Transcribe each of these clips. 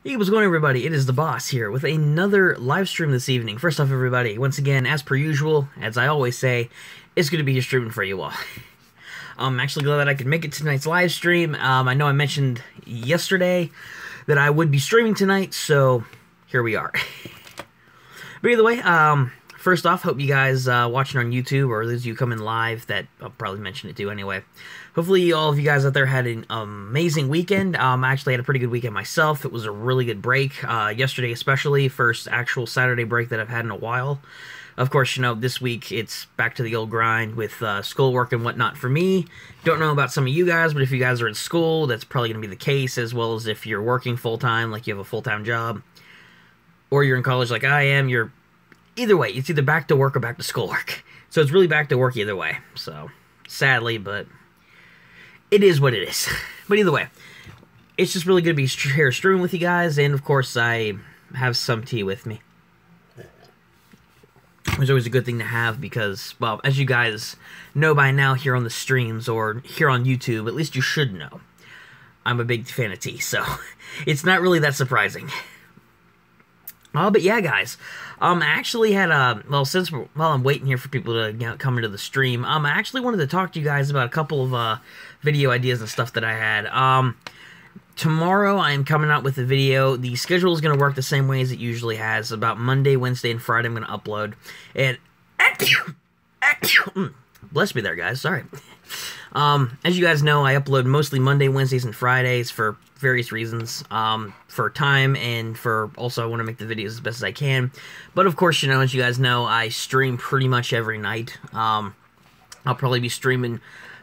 Hey, what's going on, everybody? It is the boss here with another live stream this evening. First off, everybody, once again, as per usual, as I always say, it's going to be here streaming for you all. I'm actually glad that I could make it to tonight's live stream. I know I mentioned yesterday that I would be streaming tonight, so here we are. But either way, first off, hope you guys watching on YouTube, or those of you coming live, that I'll probably mention it too anyway. Hopefully all of you guys out there had an amazing weekend. I actually had a pretty good weekend myself. It was a really good break. Yesterday especially, first actual Saturday break that I've had in a while. Of course, you know, this week it's back to the old grind with schoolwork and whatnot for me. Don't know about some of you guys, but if you guys are in school, that's probably going to be the case, as well as if you're working full-time, like you have a full-time job, or you're in college like I am, either way, it's either back to work or back to schoolwork. So it's really back to work either way. So, sadly, but it is what it is. But either way, it's just really good to be here streaming with you guys, and of course I have some tea with me. It's always a good thing to have because, well, as you guys know by now here on the streams or here on YouTube, at least you should know, I'm a big fan of tea, so it's not really that surprising. But yeah, guys, I actually had while I'm waiting here for people to come into the stream, I actually wanted to talk to you guys about a couple of video ideas and stuff that I had. Tomorrow I am coming out with a video. The schedule is going to work the same way as it usually has. About Monday, Wednesday, and Friday I'm going to upload. And bless me there, guys. Sorry. As you guys know, I upload mostly Monday, Wednesdays, and Fridays for various reasons. For time and for also I want to make the videos as best as I can. But of course, you know, as you guys know, I stream pretty much every night. I'll probably be streaming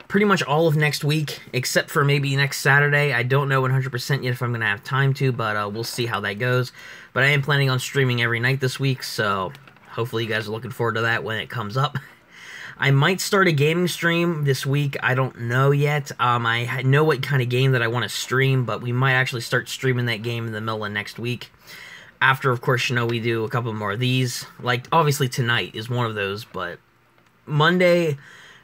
pretty much all of next week, except for maybe next Saturday. I don't know 100% yet if I'm going to have time to, but we'll see how that goes. But I am planning on streaming every night this week, so hopefully you guys are looking forward to that when it comes up. I might start a gaming stream this week. I don't know yet. I know what kind of game that I want to stream, but we might actually start streaming that game in the middle of next week. After, of course, you know, we do a couple more of these. Like, obviously tonight is one of those, but Monday.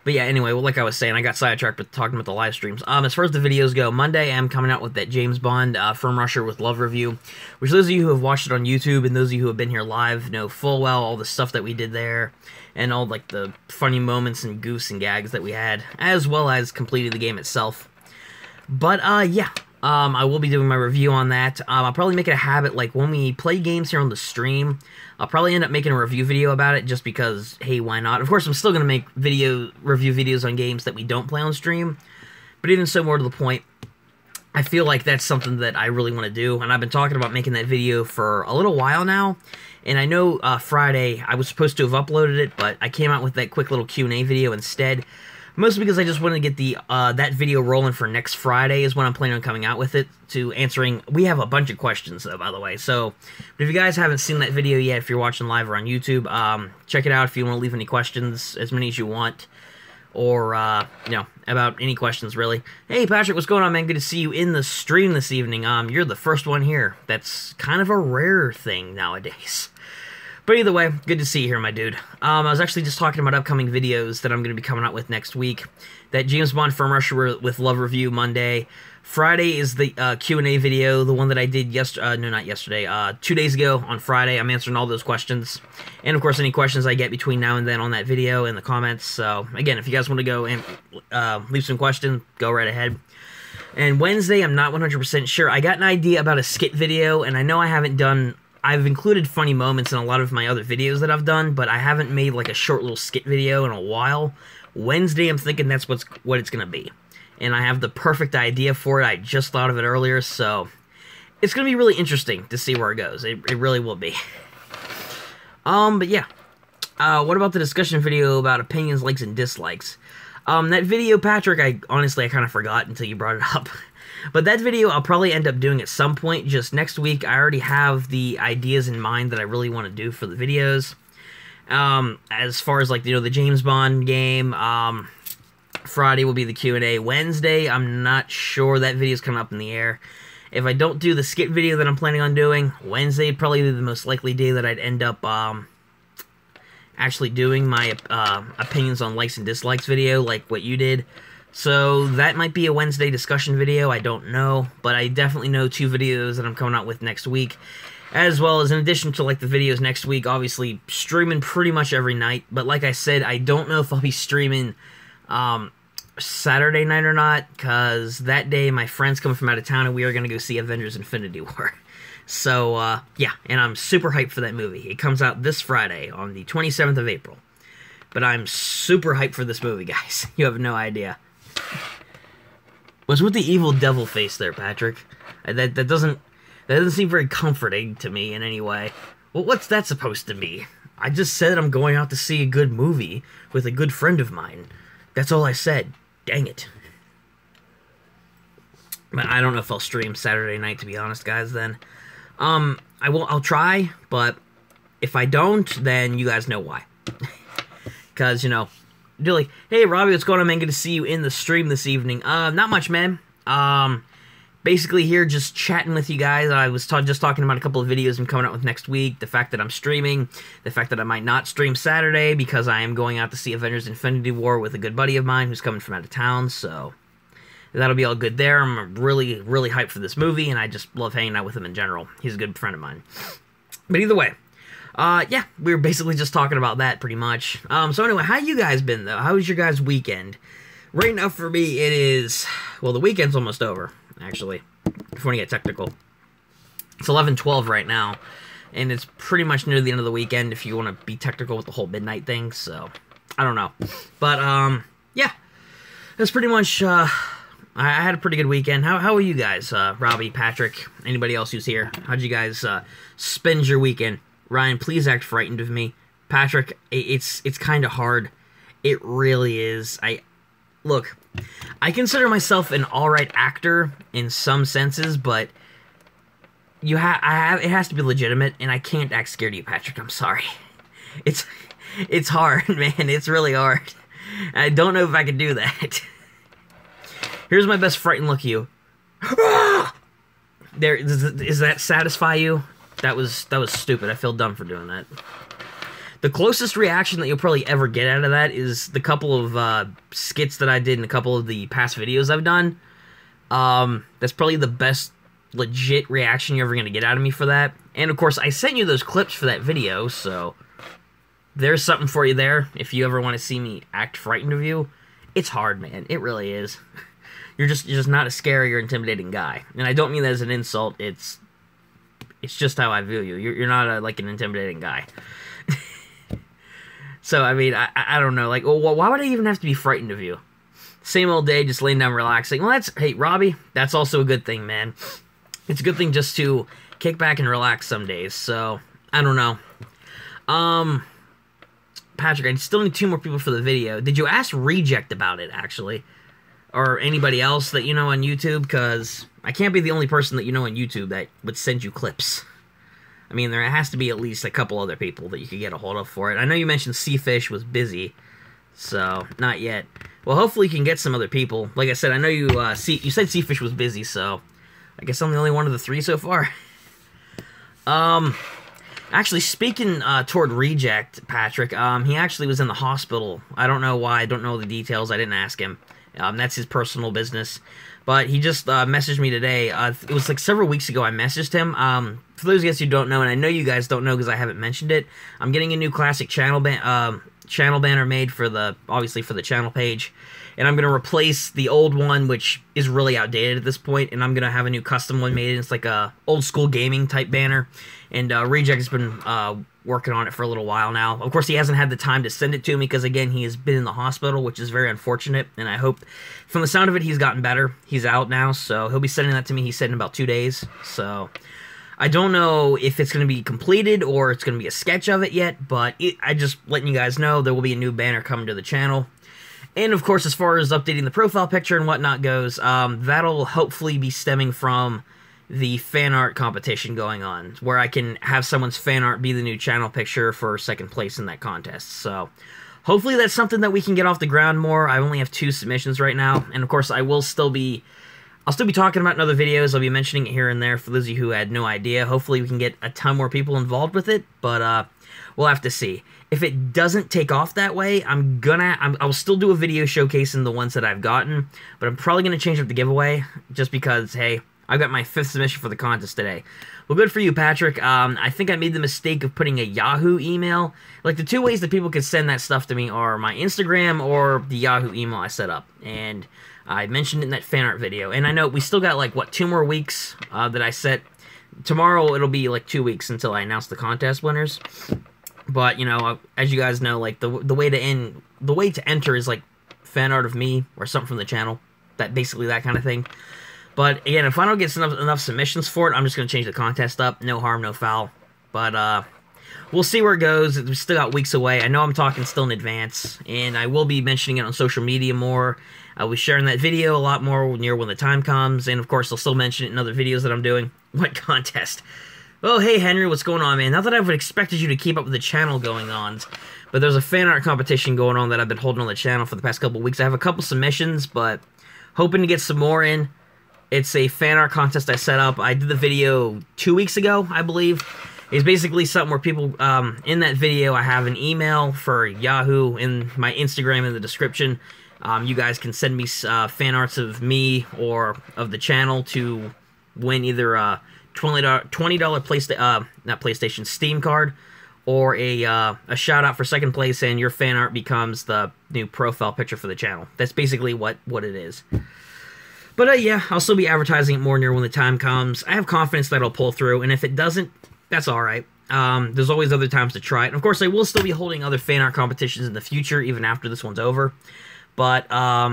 But yeah, anyway, well, like I was saying, I got sidetracked with talking about the live streams. As far as the videos go, Monday I'm coming out with that James Bond Firm Rusher with Love review, which those of you who have watched it on YouTube and those of you who have been here live know full well all the stuff that we did there, and all like the funny moments and goofs and gags that we had, as well as completing the game itself. But yeah, I will be doing my review on that. I'll probably make it a habit, like when we play games here on the stream, I'll probably end up making a review video about it just because, hey, why not? Of course, I'm still going to make review videos on games that we don't play on stream, but even so, more to the point, I feel like that's something that I really want to do, and I've been talking about making that video for a little while now, and I know Friday I was supposed to have uploaded it, but I came out with that quick little Q&A video instead. Mostly because I just wanted to get the that video rolling for next Friday is when I'm planning on coming out with it, to answering. We have a bunch of questions, though, by the way. So, if you guys haven't seen that video yet, if you're watching live or on YouTube, check it out if you want to leave any questions, as many as you want. Or, you know, about any questions, really. Hey, Patrick, what's going on, man? Good to see you in the stream this evening. You're the first one here. That's kind of a rare thing nowadays. But either way, good to see you here, my dude. I was actually just talking about upcoming videos that I'm going to be coming out with next week. That James Bond Firm Rusher with Love review Monday. Friday is the Q&A video, the one that I did not yesterday, 2 days ago on Friday. I'm answering all those questions. And, of course, any questions I get between now and then on that video in the comments. So, again, if you guys want to go and leave some questions, go right ahead. And Wednesday, I'm not 100% sure. I got an idea about a skit video, and I know I've included funny moments in a lot of my other videos that I've done, but I haven't made like a short little skit video in a while. Wednesday, I'm thinking that's what it's going to be. And I have the perfect idea for it. I just thought of it earlier, so it's going to be really interesting to see where it goes. It really will be. But yeah. What about the discussion video about opinions, likes, and dislikes? That video, Patrick, I honestly kind of forgot until you brought it up. But that video I'll probably end up doing at some point, just next week. I already have the ideas in mind that I really want to do for the videos. As far as, like, you know, the James Bond game, Friday will be the Q&A. Wednesday, I'm not sure. That video's coming up in the air. If I don't do the skit video that I'm planning on doing, Wednesday would probably be the most likely day that I'd end up, actually doing my, opinions on likes and dislikes video, like what you did. So that might be a Wednesday discussion video, I don't know, but I definitely know 2 videos that I'm coming out with next week, as well as in addition to like the videos next week, obviously streaming pretty much every night, but like I said, I don't know if I'll be streaming Saturday night or not, because that day my friend's coming from out of town and we are going to go see Avengers Infinity War. So, yeah, and I'm super hyped for that movie. It comes out this Friday on the 27th of April. But I'm super hyped for this movie, guys. You have no idea. What's with the evil devil face there, Patrick? That doesn't seem very comforting to me in any way. Well, what's that supposed to be? I just said I'm going out to see a good movie with a good friend of mine. That's all I said. Dang it. But I don't know if I'll stream Saturday night, to be honest, guys, then. I'll try, but if I don't, then you guys know why. Because, you know, they're like, hey, Robbie, what's going on, man? Good to see you in the stream this evening. Not much, man. Basically here just chatting with you guys. I was just talking about a couple of videos I'm coming out with next week, the fact that I'm streaming, the fact that I might not stream Saturday because I am going out to see Avengers Infinity War with a good buddy of mine who's coming from out of town, so that'll be all good there. I'm really, really hyped for this movie, and I just love hanging out with him in general. He's a good friend of mine. But either way, yeah, we were basically just talking about that pretty much. So anyway, how you guys been, though? How was your guys' weekend? Right now for me, it is, well, the weekend's almost over, actually, if you want to get technical. It's 11:12 right now, and it's pretty much near the end of the weekend if you want to be technical with the whole midnight thing, so I don't know. But, yeah, that's pretty much, I had a pretty good weekend. How are you guys, Robbie, Patrick, anybody else who's here? How'd you guys spend your weekend? Ryan, please act frightened of me. Patrick, it's kind of hard. It really is. Look, I consider myself an alright actor in some senses, but it has to be legitimate, and I can't act scared of you, Patrick. I'm sorry. It's hard, man. It's really hard. I don't know if I can do that. Here's my best frightened look at you. There, does that satisfy you? That was stupid. I feel dumb for doing that. The closest reaction that you'll probably ever get out of that is the couple of skits that I did in a couple of the past videos I've done. That's probably the best legit reaction you're ever going to get out of me for that. And of course, I sent you those clips for that video, so there's something for you there if you ever want to see me act frightened of you. It's hard, man. It really is. You're just not a scary or intimidating guy. And I don't mean that as an insult. It's just how I view you. You're not like an intimidating guy. So, I mean, I don't know. Like, well, why would I even have to be frightened of you? Same old day, just laying down relaxing. Well, hey, Robbie, that's also a good thing, man. It's a good thing just to kick back and relax some days. So, I don't know. Patrick, I still need 2 more people for the video. Did you ask Reject about it, actually? Or anybody else that you know on YouTube? Because I can't be the only person that you know on YouTube that would send you clips. I mean, there has to be at least a couple other people that you could get a hold of for it. I know you mentioned Seafish was busy, so not yet. Well, hopefully you can get some other people. Like I said, I know you you said Seafish was busy, so I guess I'm the only one of the 3 so far. Actually, speaking toward Reject, Patrick, he actually was in the hospital. I don't know why. I don't know the details. I didn't ask him. That's his personal business. But he just messaged me today. It was like several weeks ago I messaged him. For those of you guys who don't know, and I know you guys don't know because I haven't mentioned it, I'm getting a new classic channel banner made for obviously for the channel page. And I'm going to replace the old one, which is really outdated at this point, and I'm going to have a new custom one made. It's like a old school gaming type banner. And Reject has been working on it for a little while now. Of course, he hasn't had the time to send it to me because, again, he has been in the hospital, which is very unfortunate. And I hope, from the sound of it, he's gotten better. He's out now, so he'll be sending that to me. He said in about 2 days. So I don't know if it's going to be completed or it's going to be a sketch of it yet, but I just letting you guys know there will be a new banner coming to the channel. And, of course, as far as updating the profile picture and whatnot goes, that'll hopefully be stemming from the fan art competition going on, where I can have someone's fan art be the new channel picture for second place in that contest. So hopefully that's something that we can get off the ground more. I only have 2 submissions right now, and of course I will still be I'll still be talking about in other videos. I'll be mentioning it here and there for those of you who had no idea. Hopefully we can get a ton more people involved with it, but we'll have to see. If it doesn't take off that way, I'll still do a video showcasing the ones that I've gotten, but I'm probably going to change up the giveaway just because, hey, I got my 5th submission for the contest today. Well, good for you, Patrick. I think I made the mistake of putting a Yahoo email. Like, the 2 ways that people could send that stuff to me are my Instagram or the Yahoo email I set up. And I mentioned it in that fan art video. And I know we still got, like, what, 2 more weeks that I set. Tomorrow, it'll be, like, 2 weeks until I announce the contest winners. But, you know, as you guys know, like, the way to enter is, like, fan art of me or something from the channel. Basically that kind of thing. But, again, if I don't get enough submissions for it, I'm just going to change the contest up. No harm, no foul. But, we'll see where it goes. We still got weeks away. I know I'm talking still in advance, and I will be mentioning it on social media more. I'll be sharing that video a lot more near when the time comes, and, of course, I'll still mention it in other videos that I'm doing. What contest? Oh, hey, Henry, what's going on, man? Not that I would expected you to keep up with the channel going on, but there's a fan art competition going on that I've been holding on the channel for the past couple weeks. I have a couple submissions, but hoping to get some more in. It's a fan art contest I set up. I did the video 2 weeks ago, I believe. It's basically something where people, in that video, I have an email for Yahoo in my Instagram in the description. You guys can send me fan arts of me or of the channel to win either a $20 not PlayStation, Steam card, or a shout out for second place, and your fan art becomes the new profile picture for the channel. That's basically what it is. But yeah, I'll still be advertising it more near when the time comes. I have confidence that it'll pull through, and if it doesn't, that's alright. There's always other times to try it. And of course, I will still be holding other fan art competitions in the future, even after this one's over. But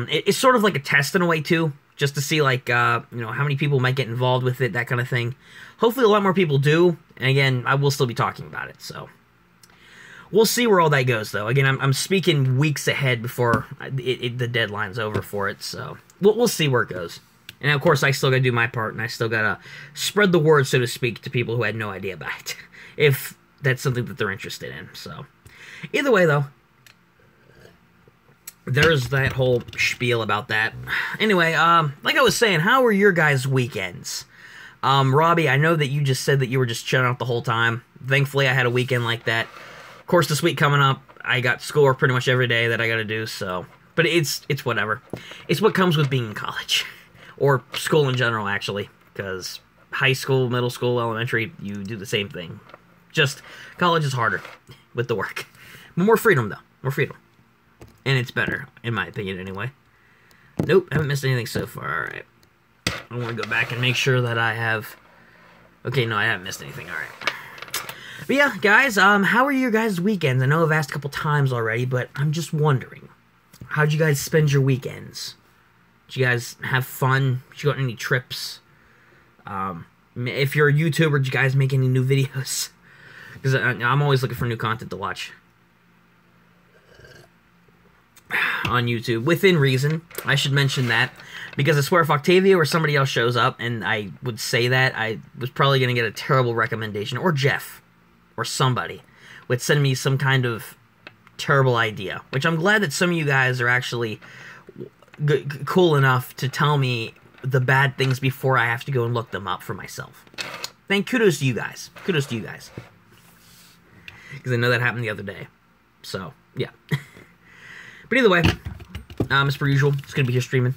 it's sort of like a test in a way, too, just to see, like, you know, how many people might get involved with it, that kind of thing. Hopefully a lot more people do, and again, I will still be talking about it, so. We'll see where all that goes, though. Again, I'm speaking weeks ahead before the deadline's over for it, so we'll see where it goes. And, of course, I still gotta do my part, and I still gotta spread the word, so to speak, to people who had no idea about it, if that's something that they're interested in, so. Either way, though, there's that whole spiel about that. Anyway, like I was saying, how were your guys' weekends? Robbie, I know that you just said that you were just chilling out the whole time. Thankfully, I had a weekend like that. Of course, this week coming up, I got schoolwork pretty much every day that I gotta do, so. But it's whatever. It's what comes with being in college. Or school in general, actually. Because high school, middle school, elementary, you do the same thing. Just, college is harder with the work. But more freedom, though. More freedom. And it's better, in my opinion, anyway. Nope, haven't missed anything so far. Alright. I want to go back and make sure that I have... Okay, no, I haven't missed anything. Alright. But yeah, guys, how are your guys' weekends? I know I've asked a couple times already, but I'm just wondering. How'd you guys spend your weekends? Did you guys have fun? Did you go on any trips? If you're a YouTuber, did you guys make any new videos? Because I'm always looking for new content to watch on YouTube, within reason. I should mention that, because I swear if Octavia or somebody else shows up and I would say that, I was probably going to get a terrible recommendation, or Jeff, or somebody would send me some kind of terrible idea, which I'm glad that some of you guys are actually cool enough to tell me the bad things before I have to go and look them up for myself. Kudos to you guys. Kudos to you guys. Because I know that happened the other day. So, yeah. But either way, as per usual, it's going to be here streaming.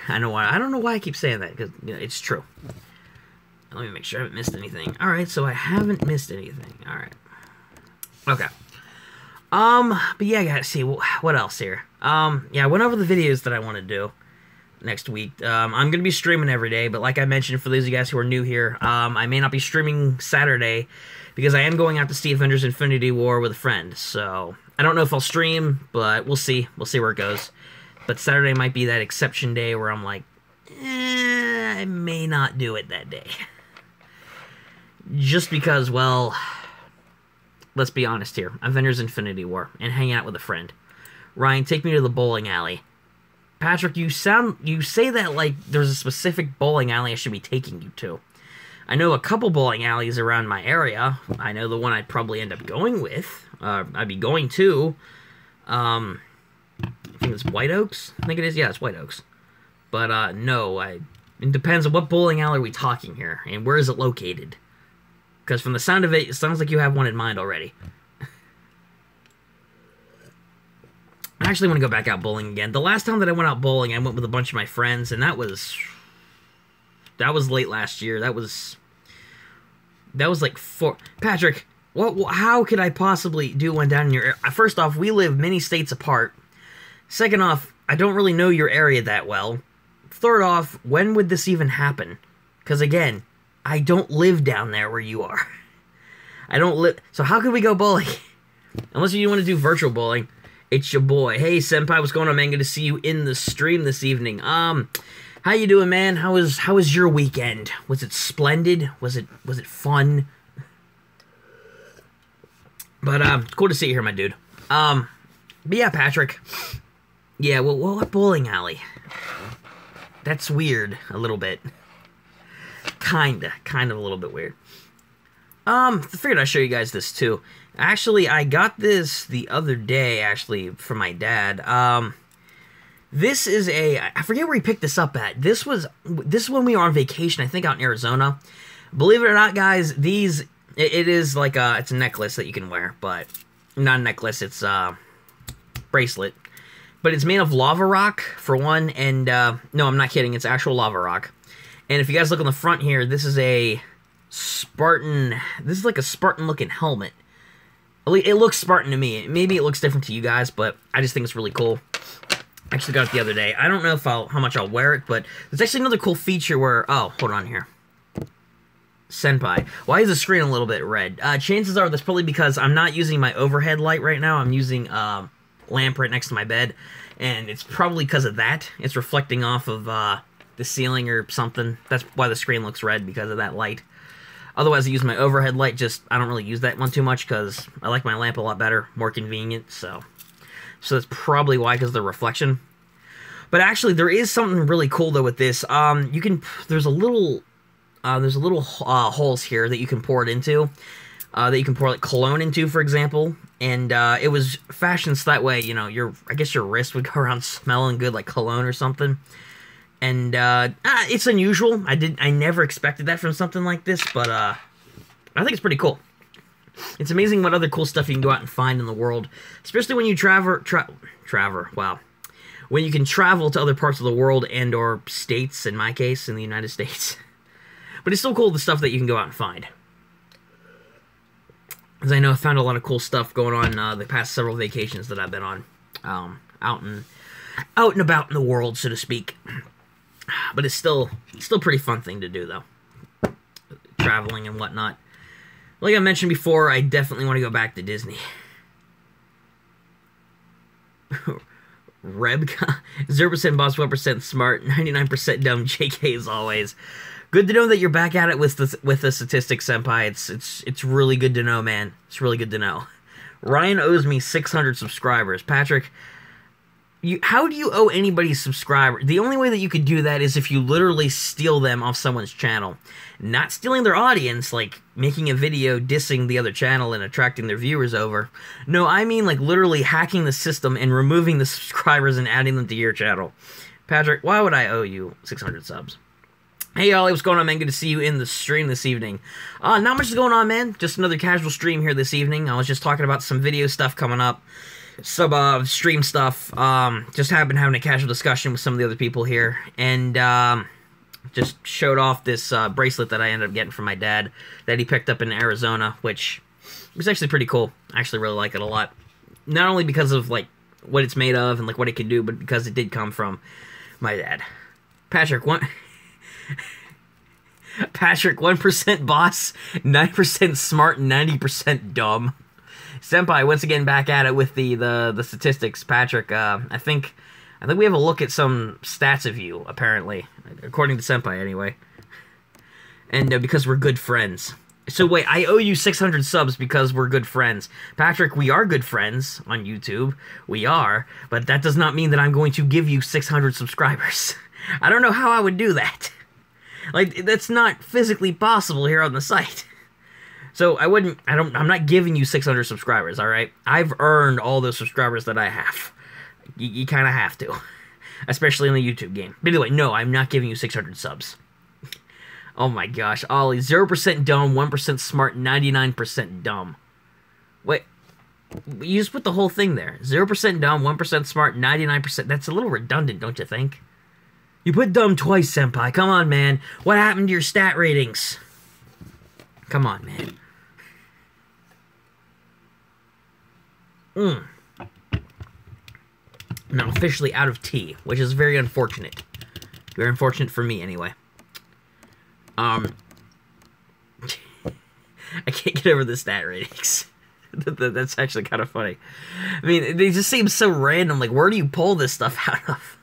I don't know why I keep saying that, because you know, it's true. Let me make sure I haven't missed anything. Alright, so I haven't missed anything. Alright. Okay. But yeah, guys, see, what else here? Yeah, I went over the videos that I want to do next week. I'm going to be streaming every day, but like I mentioned, for those of you guys who are new here, I may not be streaming Saturday, because I am going out to see Avengers Infinity War with a friend, so I don't know if I'll stream, but we'll see. We'll see where it goes. But Saturday might be that exception day where I'm like, I may not do it that day. Just because, well, let's be honest here. Avengers Infinity War, and hang out with a friend. Ryan, take me to the bowling alley. Patrick, you say that like there's a specific bowling alley I should be taking you to. I know a couple bowling alleys around my area. I know the one I'd probably end up going with. I'd be going to. I think it's White Oaks. I think it is. Yeah, it's White Oaks. But no, It depends on what bowling alley are we talking here, and where is it located? Because from the sound of it, it sounds like you have one in mind already. I actually want to go back out bowling again. The last time that I went out bowling, I went with a bunch of my friends, and that was late last year. That was like Patrick, how could I possibly do one down in your area? First off, we live many states apart. Second off, I don't really know your area that well. Third off, when would this even happen? Because again, I don't live down there where you are. I don't live... So how could we go bowling? Unless you want to do virtual bowling. It's your boy. Hey, Senpai, what's going on, man? Good to see you in the stream this evening. How you doing, man? How was your weekend? Was it splendid? Was it fun? But, cool to see you here, my dude. But yeah, Patrick. Yeah, well, what bowling alley? That's weird, a little bit. Kinda a little bit weird. I figured I'd show you guys this, too. Actually, I got this the other day, actually, from my dad. This is I forget where he picked this up at. This is when we were on vacation, I think out in Arizona. Believe it or not, guys, it is like it's a necklace that you can wear, but not a necklace, it's a bracelet. But it's made of lava rock, for one, and, no, I'm not kidding, it's actual lava rock. And if you guys look on the front here, this is like a Spartan-looking helmet. It looks Spartan to me. Maybe it looks different to you guys, but I just think it's really cool. I actually got it the other day. I don't know how much I'll wear it, but there's actually another cool feature where... Oh, hold on here. Senpai. Why is the screen a little bit red? Chances are that's probably because I'm not using my overhead light right now. I'm using lamp right next to my bed, and it's probably because of that. It's reflecting off of the ceiling or something. That's why the screen looks red, because of that light. Otherwise, I use my overhead light. I don't really use that one too much because I like my lamp a lot better, more convenient. So that's probably why, because of the reflection. But actually, there is something really cool though with this. There's a little holes here that you can pour it into. That you can pour like cologne into, for example. And it was fashioned so that way, you know, I guess your wrist would go around smelling good like cologne or something. And it's unusual. I never expected that from something like this, but I think it's pretty cool. It's amazing what other cool stuff you can go out and find in the world, especially when you wow. When you can travel to other parts of the world and or states, in my case, in the United States. But it's still cool, the stuff that you can go out and find. Because I know I found a lot of cool stuff going on the past several vacations that I've been on. Out and about in the world, so to speak. But it's still a pretty fun thing to do, though. Traveling and whatnot. Like I mentioned before, I definitely want to go back to Disney. Rebka, 0% boss, 1% smart, 99% dumb, JK as always. Good to know that you're back at it with the statistics, Senpai. It's really good to know, man. It's really good to know. Ryan owes me 600 subscribers. Patrick, how do you owe anybody a subscriber? The only way that you could do that is if you literally steal them off someone's channel. Not stealing their audience, like making a video dissing the other channel and attracting their viewers over. No, I mean like literally hacking the system and removing the subscribers and adding them to your channel. Patrick, why would I owe you 600 subs? Hey, Ollie, what's going on, man? Good to see you in the stream this evening. Not much is going on, man. Just another casual stream here this evening. I was just talking about some video stuff coming up. Some stream stuff. Just happened having a casual discussion with some of the other people here. And just showed off this bracelet that I ended up getting from my dad that he picked up in Arizona, which was actually pretty cool. I actually really like it a lot. Not only because of like what it's made of and like what it can do, but because it did come from my dad. Patrick, Patrick, 1% boss, 9% smart, 90% dumb. Senpai, once again, back at it with the statistics. Patrick, I think we have a look at some stats of you, apparently. According to Senpai, anyway. And because we're good friends. So wait, I owe you 600 subs because we're good friends. Patrick, we are good friends on YouTube. We are. But that does not mean that I'm going to give you 600 subscribers. I don't know how I would do that. Like, that's not physically possible here on the site. So I'm not giving you 600 subscribers, alright? I've earned all those subscribers that I have. You kind of have to. especially in the YouTube game. By the way, no, I'm not giving you 600 subs. Oh my gosh, Ollie, 0% dumb, 1% smart, 99% dumb. Wait, you just put the whole thing there. 0% dumb, 1% smart, 99%. That's a little redundant, don't you think? You put dumb twice, Senpai. Come on, man. What happened to your stat ratings? Come on, man. I'm officially out of tea, which is very unfortunate. Very unfortunate for me, anyway. I can't get over the stat ratings. That's actually kind of funny. I mean, they just seem so random. Like, where do you pull this stuff out of?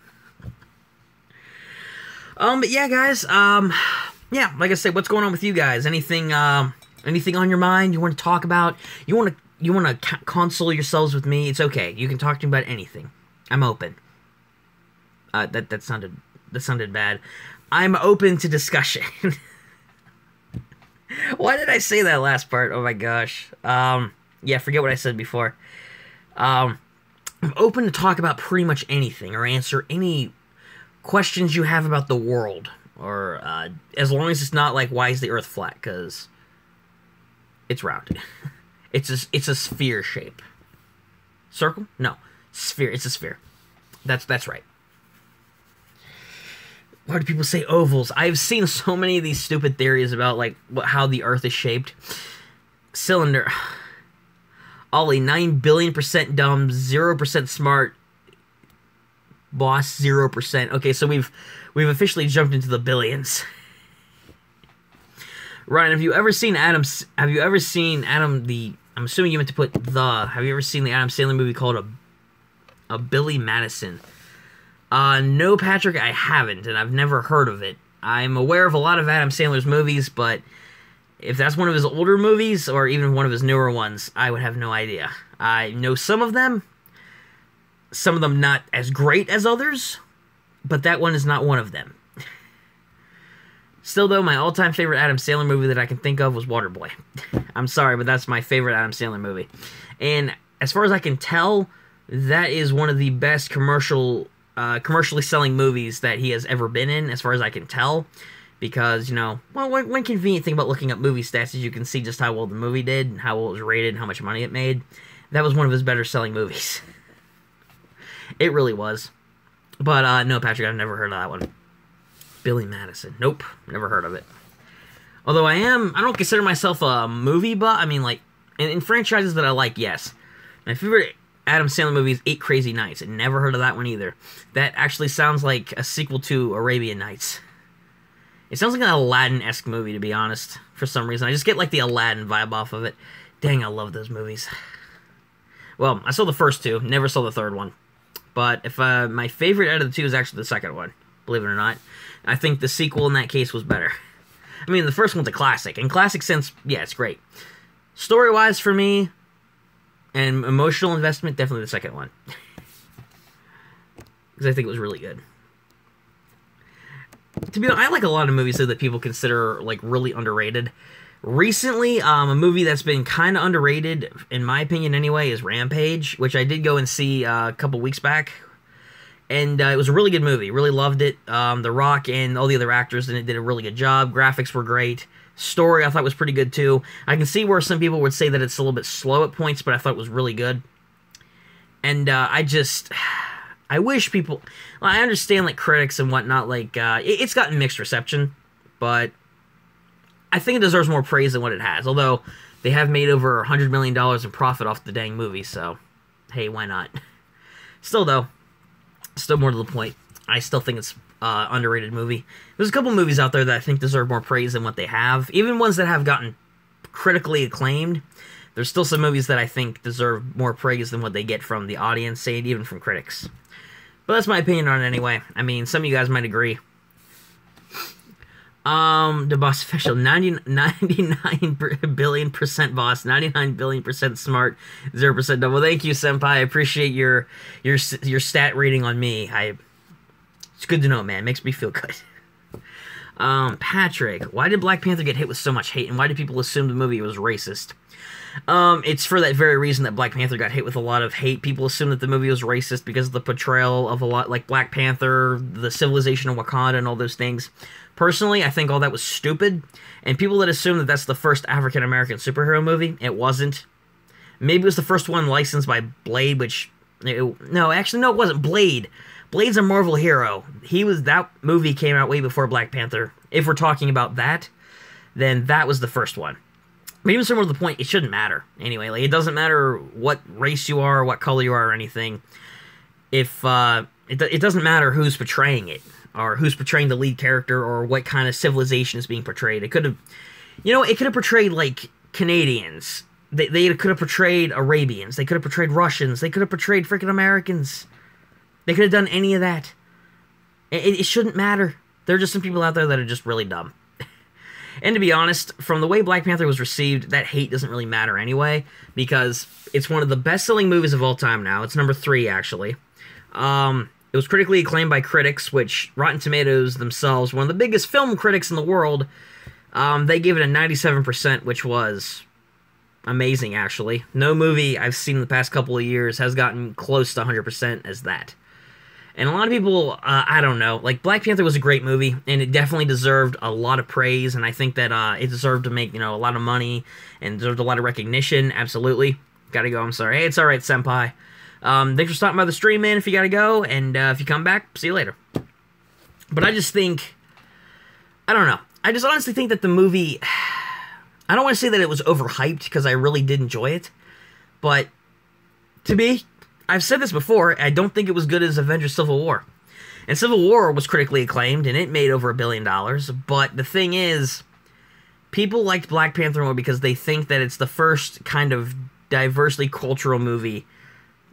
But yeah, guys. Yeah, like I said, what's going on with you guys? Anything on your mind you want to talk about? You want to console yourselves with me? It's okay. You can talk to me about anything. I'm open. That sounded bad. I'm open to discussion. Why did I say that last part? Oh my gosh. Yeah, forget what I said before. I'm open to talk about pretty much anything or answer any questions you have about the world, or as long as it's not like, why is the Earth flat? Because it's round. It's a sphere shape. Circle? No, sphere. It's a sphere. That's right. Why do people say ovals? I've seen so many of these stupid theories about like how the Earth is shaped. Cylinder. Ollie, 9 billion% dumb, 0% smart. Boss, 0%. Okay, so we've officially jumped into the billions. Ryan, have you ever seen Adam the... I'm assuming you meant to put the... Have you ever seen the Adam Sandler movie called a Billy Madison? No, Patrick, I haven't, and I've never heard of it. I'm aware of a lot of Adam Sandler's movies, but if that's one of his older movies, or even one of his newer ones, I would have no idea. I know some of them not as great as others, but that one is not one of them. Still, though, my all-time favorite Adam Sandler movie that I can think of was Waterboy. I'm sorry, but that's my favorite Adam Sandler movie. And as far as I can tell, that is one of the best commercially selling movies that he has ever been in, as far as I can tell. Because, you know, well, one convenient thing about looking up movie stats is you can see just how well the movie did, and how well it was rated, and how much money it made. That was one of his better selling movies. It really was. But, no, Patrick, I've never heard of that one. Billy Madison. Nope, never heard of it. Although I don't consider myself a movie buff. I mean, like, in franchises that I like, yes. My favorite Adam Sandler movie is 8 Crazy Nights. I never heard of that one either. That actually sounds like a sequel to Arabian Nights. It sounds like an Aladdin-esque movie, to be honest, for some reason. I just get, like, the Aladdin vibe off of it. Dang, I love those movies. Well, I saw the first two, never saw the third one. But if my favorite out of the two is actually the second one, believe it or not. I think the sequel in that case was better. I mean, the first one's a classic. In classic sense, yeah, it's great. Story-wise, for me, and emotional investment, definitely the second one. Because I think it was really good. To be honest, I like a lot of movies that people consider, like, really underrated. Recently, a movie that's been kind of underrated, in my opinion anyway, is Rampage, which I did go and see a couple weeks back. And it was a really good movie. Really loved it. The Rock and all the other actors in it did a really good job. Graphics were great. Story I thought was pretty good too. I can see where some people would say that it's a little bit slow at points, but I thought it was really good. And I wish people... Well, I understand, like, critics and whatnot, like, it's gotten mixed reception, but I think it deserves more praise than what it has. Although, they have made over $100 million in profit off the dang movie, so, hey, why not? Still, though, still more to the point, I still think it's underrated movie. There's a couple movies out there that I think deserve more praise than what they have. Even ones that have gotten critically acclaimed. There's still some movies that I think deserve more praise than what they get from the audience, say, even from critics. But that's my opinion on it anyway. I mean, some of you guys might agree. The boss official, 99 billion% boss, 99 billion% smart, 0% dumb. Well, thank you, Senpai. I appreciate your stat rating on me. It's good to know, man. It makes me feel good. Patrick, why did Black Panther get hit with so much hate, and why did people assume the movie was racist? It's for that very reason that Black Panther got hit with a lot of hate. People assume that the movie was racist because of the portrayal of a lot, like Black Panther, the civilization of Wakanda, and all those things. Personally, I think all that was stupid, and people that assume that that's the first African-American superhero movie, it wasn't. Maybe it was the first one licensed by Blade, which... no, it wasn't Blade. Blade's a Marvel hero. That movie came out way before Black Panther. If we're talking about that, then that was the first one. But even similar to the point, it shouldn't matter. Anyway, like, it doesn't matter what race you are, or what color you are, or anything. If, it doesn't matter who's portraying it, or who's portraying the lead character, or what kind of civilization is being portrayed. It could have, it could have portrayed, like, Canadians. They could have portrayed Arabians. They could have portrayed Russians. They could have portrayed freaking Americans. They could have done any of that. It shouldn't matter. There are just some people out there that are just really dumb. And to be honest, from the way Black Panther was received, that hate doesn't really matter anyway, because it's one of the best-selling movies of all time now. It's number 3, actually. It was critically acclaimed by critics, which Rotten Tomatoes themselves, one of the biggest film critics in the world, they gave it a 97%, which was amazing, actually. No movie I've seen in the past couple of years has gotten close to 100% as that. And a lot of people, I don't know, like, Black Panther was a great movie, and it definitely deserved a lot of praise, and I think that it deserved to make, a lot of money, and deserved a lot of recognition, absolutely. Gotta go, I'm sorry. Hey, it's alright, senpai. Thanks for stopping by the stream, man, if you gotta go, and if you come back, see you later. But I just think, I don't know, I just honestly think that the movie, I don't want to say that it was overhyped, because I really did enjoy it, but to me, I've said this before, I don't think it was good as Avengers Civil War. And Civil War was critically acclaimed, and it made over $1 billion, but the thing is, people liked Black Panther more because they think that it's the first kind of diversely cultural movie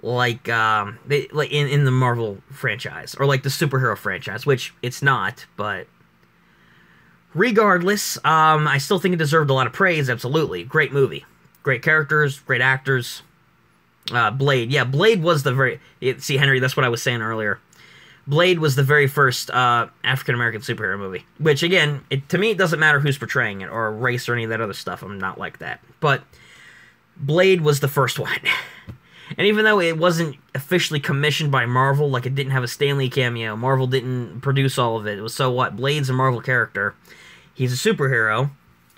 like in the Marvel franchise, or like the superhero franchise, which it's not, but regardless, I still think it deserved a lot of praise, absolutely. Great movie. Great characters, great actors. Blade. Yeah, Blade was the very... See, Henry, that's what I was saying earlier. Blade was the very first African-American superhero movie. Which, again, to me, it doesn't matter who's portraying it, or race, or any of that other stuff. I'm not like that. But Blade was the first one. And even though it wasn't officially commissioned by Marvel, like it didn't have a Stan Lee cameo, Marvel didn't produce all of it, it was so what? Blade's a Marvel character. He's a superhero.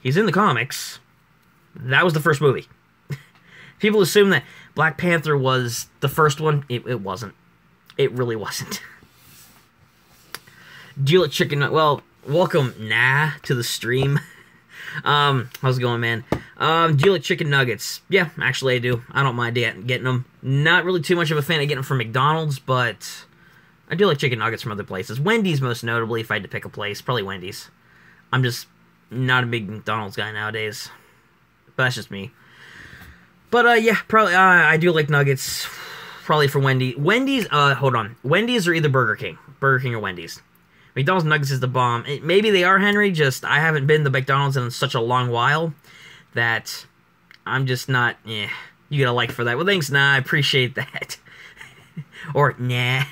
He's in the comics. That was the first movie. People assume that Black Panther was the first one. It wasn't. It really wasn't. Deal it chicken nut. Well, welcome, to the stream. How's it going, man? Do you like chicken nuggets? Yeah, actually I do. I don't mind getting them. Not really too much of a fan of getting them from McDonald's, but I do like chicken nuggets from other places. Wendy's most notably, if I had to pick a place. Probably Wendy's. I'm just not a big McDonald's guy nowadays. But that's just me. But, yeah, probably, I do like nuggets. Probably for Wendy's. Hold on. Wendy's or either Burger King. Burger King or Wendy's. McDonald's nuggets is the bomb. Maybe they are, Henry, just I haven't been to McDonald's in such a long while that I'm just not, you got a like for that. Well, thanks, I appreciate that. Or, nah.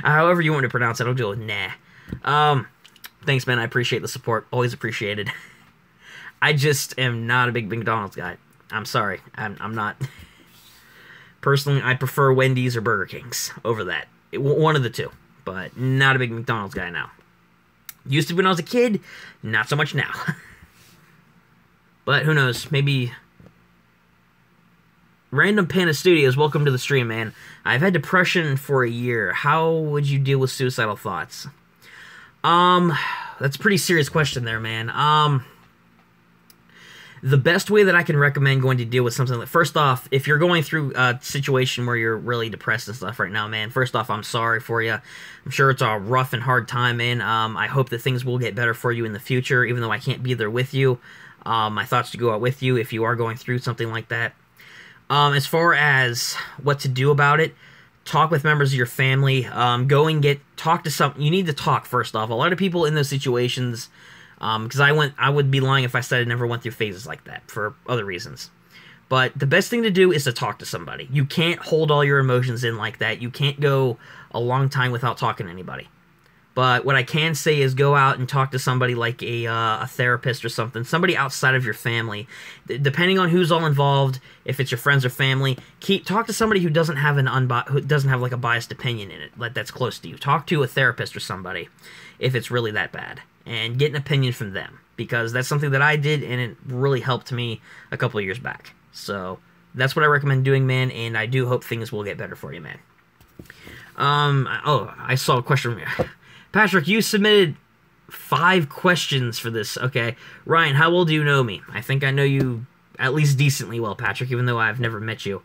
However you want to pronounce it, I'll deal with nah. Thanks, man, I appreciate the support. Always appreciated. I just am not a big McDonald's guy. I'm sorry. I'm not. Personally, I prefer Wendy's or Burger King's over that. One of the two. But not a big McDonald's guy now. Used to be when I was a kid. Not so much now. But who knows? Maybe... Random Panda Studios, welcome to the stream, man. I've had depression for a year. How would you deal with suicidal thoughts? That's a pretty serious question there, man. The best way that I can recommend going to deal with something like... First off, if you're going through a situation where you're really depressed and stuff right now, man, first off, I'm sorry for you. I'm sure it's a rough and hard time, man. I hope that things will get better for you in the future, even though I can't be there with you. My thoughts to go out with you if you are going through something like that. As far as what to do about it, talk with members of your family. Go and talk to some... You need to talk, first off. A lot of people in those situations... Because I would be lying if I said I never went through phases like that, for other reasons. But the best thing to do is to talk to somebody. You can't hold all your emotions in like that. You can't go a long time without talking to anybody. But what I can say is go out and talk to somebody like a therapist or something, somebody outside of your family. Depending on who's all involved, if it's your friends or family, talk to somebody who doesn't have who doesn't have like a biased opinion in it, like that's close to you. Talk to a therapist or somebody if it's really that bad, and get an opinion from them, because that's something that I did and it really helped me a couple of years back. So that's what I recommend doing, man, and I do hope things will get better for you, man. Oh, I saw a question. Patrick, you submitted 5 questions for this. Okay. Ryan, how well do you know me? I think I know you at least decently well, Patrick, even though I've never met you.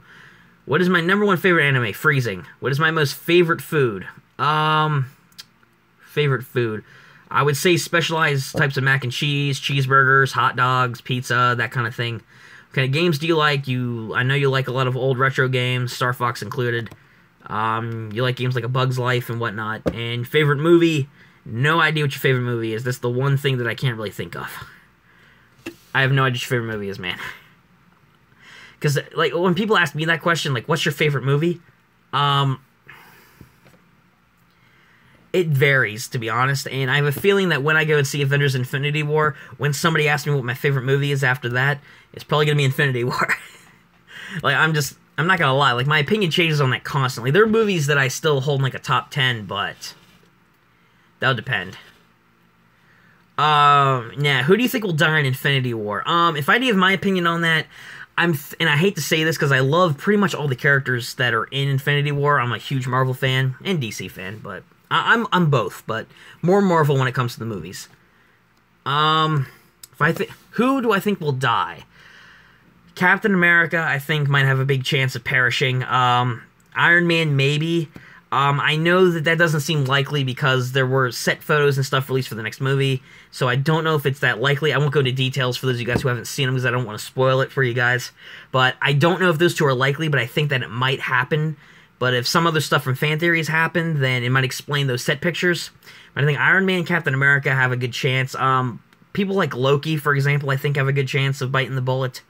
What is my #1 favorite anime? Freezing. What is my most favorite food? Favorite food. I would say specialized types of mac and cheese, cheeseburgers, hot dogs, pizza, that kind of thing. What kind of games do you like? I know you like a lot of old retro games, Star Fox included. You like games like A Bug's Life and whatnot. And favorite movie? No idea what your favorite movie is. That's the one thing that I can't really think of. I have no idea what your favorite movie is, man. Because, like, when people ask me that question, like, what's your favorite movie? It varies, to be honest. And I have a feeling that when I go and see Avengers Infinity War, when somebody asks me what my favorite movie is after that, it's probably going to be Infinity War. Like, I'm not gonna lie, like, my opinion changes on that constantly. There are movies that I still hold in, like, a top 10, but that'll depend. Nah, who do you think will die in Infinity War? If I give my opinion on that, and I hate to say this because I love pretty much all the characters that are in Infinity War. I'm a huge Marvel fan and DC fan, but I'm both, but more Marvel when it comes to the movies. Who do I think will die? Captain America, I think, might have a big chance of perishing. Iron Man, maybe. I know that doesn't seem likely because there were set photos and stuff released for the next movie, so I don't know if it's that likely. I won't go into details for those of you guys who haven't seen them because I don't want to spoil it for you guys. But I don't know if those two are likely, but I think that it might happen. But if some other stuff from fan theories happened, then it might explain those set pictures. But I think Iron Man and Captain America have a good chance. People like Loki, for example, I think have a good chance of biting the bullet.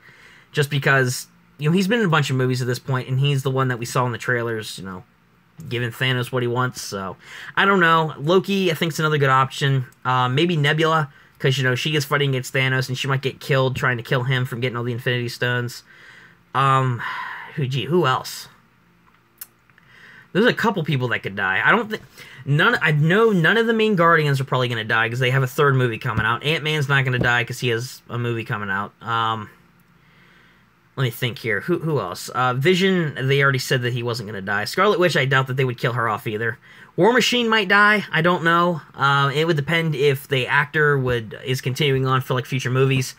Just because, you know, he's been in a bunch of movies at this point, and he's the one that we saw in the trailers, you know, giving Thanos what he wants, so I don't know. Loki, I think, is another good option. Maybe Nebula, because, you know, she is fighting against Thanos, and she might get killed trying to kill him from getting all the Infinity Stones. Who else? There's a couple people that could die. I know none of the main Guardians are probably going to die, because they have a 3rd movie coming out. Ant-Man's not going to die, because he has a movie coming out. Let me think here. Who else? Vision, they already said that he wasn't going to die. Scarlet Witch, I doubt that they would kill her off either. War Machine might die. I don't know. It would depend if the actor is continuing on for, like, future movies.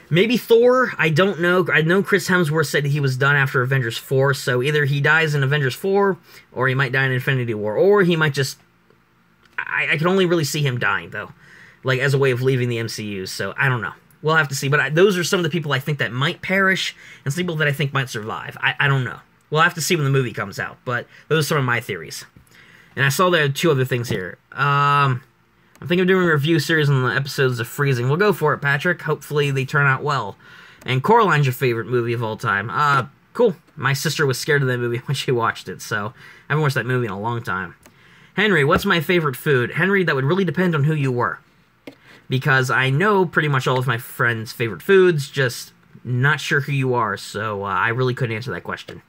Maybe Thor. I don't know. I know Chris Hemsworth said he was done after Avengers 4, so either he dies in Avengers 4, or he might die in Infinity War, or he might just... I can only really see him dying, though, like, as a way of leaving the MCU, so I don't know. We'll have to see, but those are some of the people I think that might perish, and some people that I think might survive. I don't know. We'll have to see when the movie comes out, but those are some of my theories. And I saw there are 2 other things here. I'm thinking of doing a review series on the episodes of Freezing. We'll go for it, Patrick. Hopefully they turn out well. And Coraline's your favorite movie of all time. Cool. My sister was scared of that movie when she watched it, so I haven't watched that movie in a long time. Henry, what's my favorite food? Henry, that would really depend on who you were. Because I know pretty much all of my friends' favorite foods, just not sure who you are, so I really couldn't answer that question.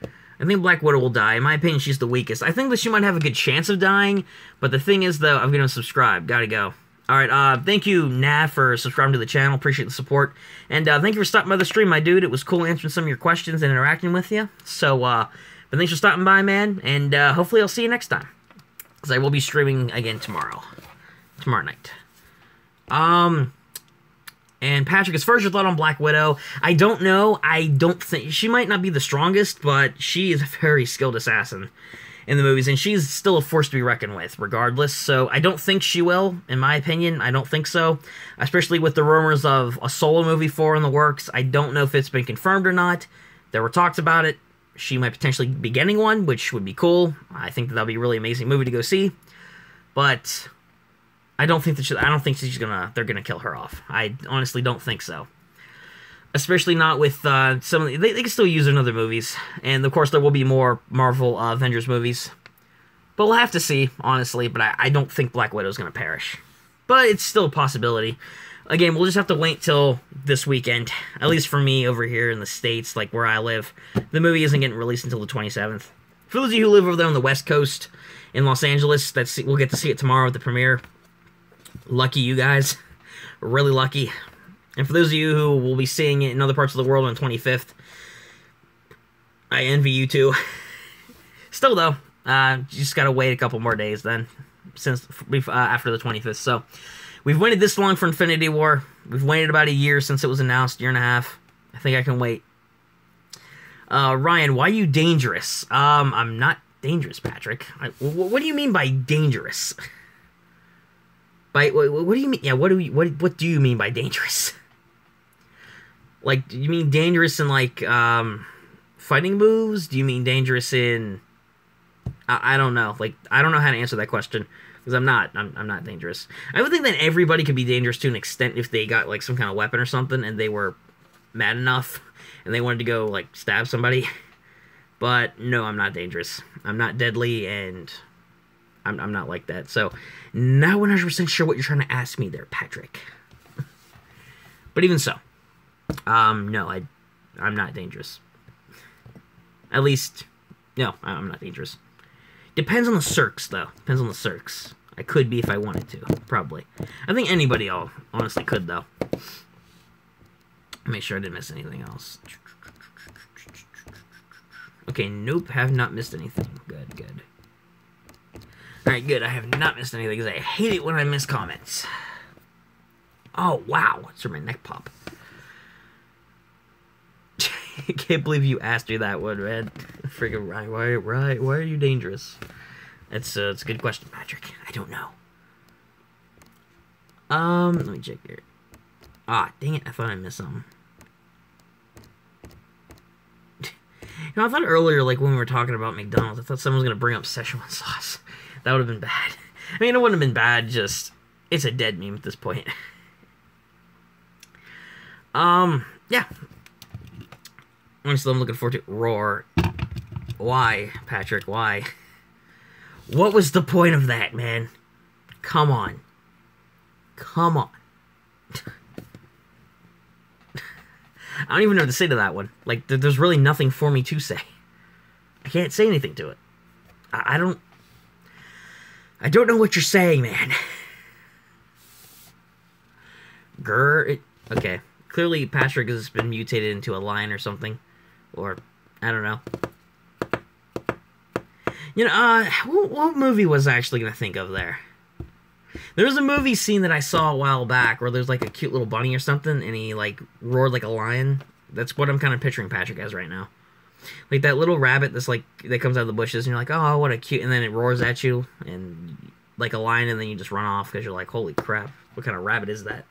I think Black Widow will die. In my opinion, she's the weakest. I think that she might have a good chance of dying, but the thing is, though, I'm going to subscribe. Gotta go. Alright, thank you, Nav, for subscribing to the channel. Appreciate the support. And thank you for stopping by the stream, my dude. It was cool answering some of your questions and interacting with you. So, but thanks for stopping by, man, and hopefully I'll see you next time. Because I will be streaming again tomorrow night. And Patrick, as far as your thought on Black Widow, I don't know. I don't think... She might not be the strongest, but she is a very skilled assassin in the movies, and she's still a force to be reckoned with, regardless. So I don't think she will, in my opinion. I don't think so. Especially with the rumors of a solo movie 4 in the works. I don't know if it's been confirmed or not. There were talks about it. She might potentially be getting one, which would be cool. I think that'll be a really amazing movie to go see. But... I don't think they're gonna kill her off. I honestly don't think so. Especially not with some of they can still use her in other movies. And of course there will be more Marvel Avengers movies. But we'll have to see, honestly. But I don't think Black Widow's going to perish. But it's still a possibility. Again, we'll just have to wait till this weekend. At least for me over here in the States, like where I live. The movie isn't getting released until the 27th. For those of you who live over there on the West Coast in Los Angeles, we'll get to see it tomorrow at the premiere. Lucky you guys. Really lucky. And for those of you who will be seeing it in other parts of the world on the 25th, I envy you too. Still though, you just gotta wait a couple more days then, since after the 25th. So, we've waited this long for Infinity War. We've waited about a year since it was announced, year and a half. I think I can wait. Ryan, why are you dangerous? I'm not dangerous, Patrick. What do you mean by dangerous? By what do you mean? Yeah, what do you mean by dangerous? Like, do you mean dangerous in like fighting moves? Do you mean dangerous in I don't know. Like, I don't know how to answer that question because I'm not dangerous. I would think that everybody could be dangerous to an extent if they got like some kind of weapon or something and they were mad enough and they wanted to go like stab somebody. But no, I'm not dangerous. I'm not deadly, and I'm not like that. So, not 100% sure what you're trying to ask me there, Patrick. But even so, no, I'm not dangerous. At least, no, I'm not dangerous. Depends on the circs, though. Depends on the circs. I could be if I wanted to, probably. I think anybody honestly could, though. Make sure I didn't miss anything else. Okay, nope, have not missed anything. Good, good. Alright, good, I have not missed anything, because I hate it when I miss comments. Oh, wow, that's where my neck pop. I can't believe you asked me that one, man. Freaking right, why are you dangerous? It's a good question, Patrick. I don't know. Let me check here. Ah, dang it, I thought I missed something. You know, I thought earlier, like, when we were talking about McDonald's, I thought someone was going to bring up Szechuan sauce. That would have been bad. I mean, it wouldn't have been bad, just, it's a dead meme at this point. Yeah. Honestly, I'm looking forward to Roar. Why, Patrick, why? What was the point of that, man? Come on. Come on. I don't even know what to say to that one. Like, there's really nothing for me to say. I can't say anything to it. I don't know what you're saying, man. Okay. Clearly, Patrick has been mutated into a lion or something. Or, I don't know. You know, what movie was I actually going to think of there? There was a movie scene that I saw a while back where there's like a cute little bunny or something and he like roared like a lion. That's what I'm kind of picturing Patrick as right now. Like that little rabbit that's like, that comes out of the bushes and you're like, oh, what a cute, and then it roars at you and like a lion and then you just run off because you're like, holy crap, what kind of rabbit is that?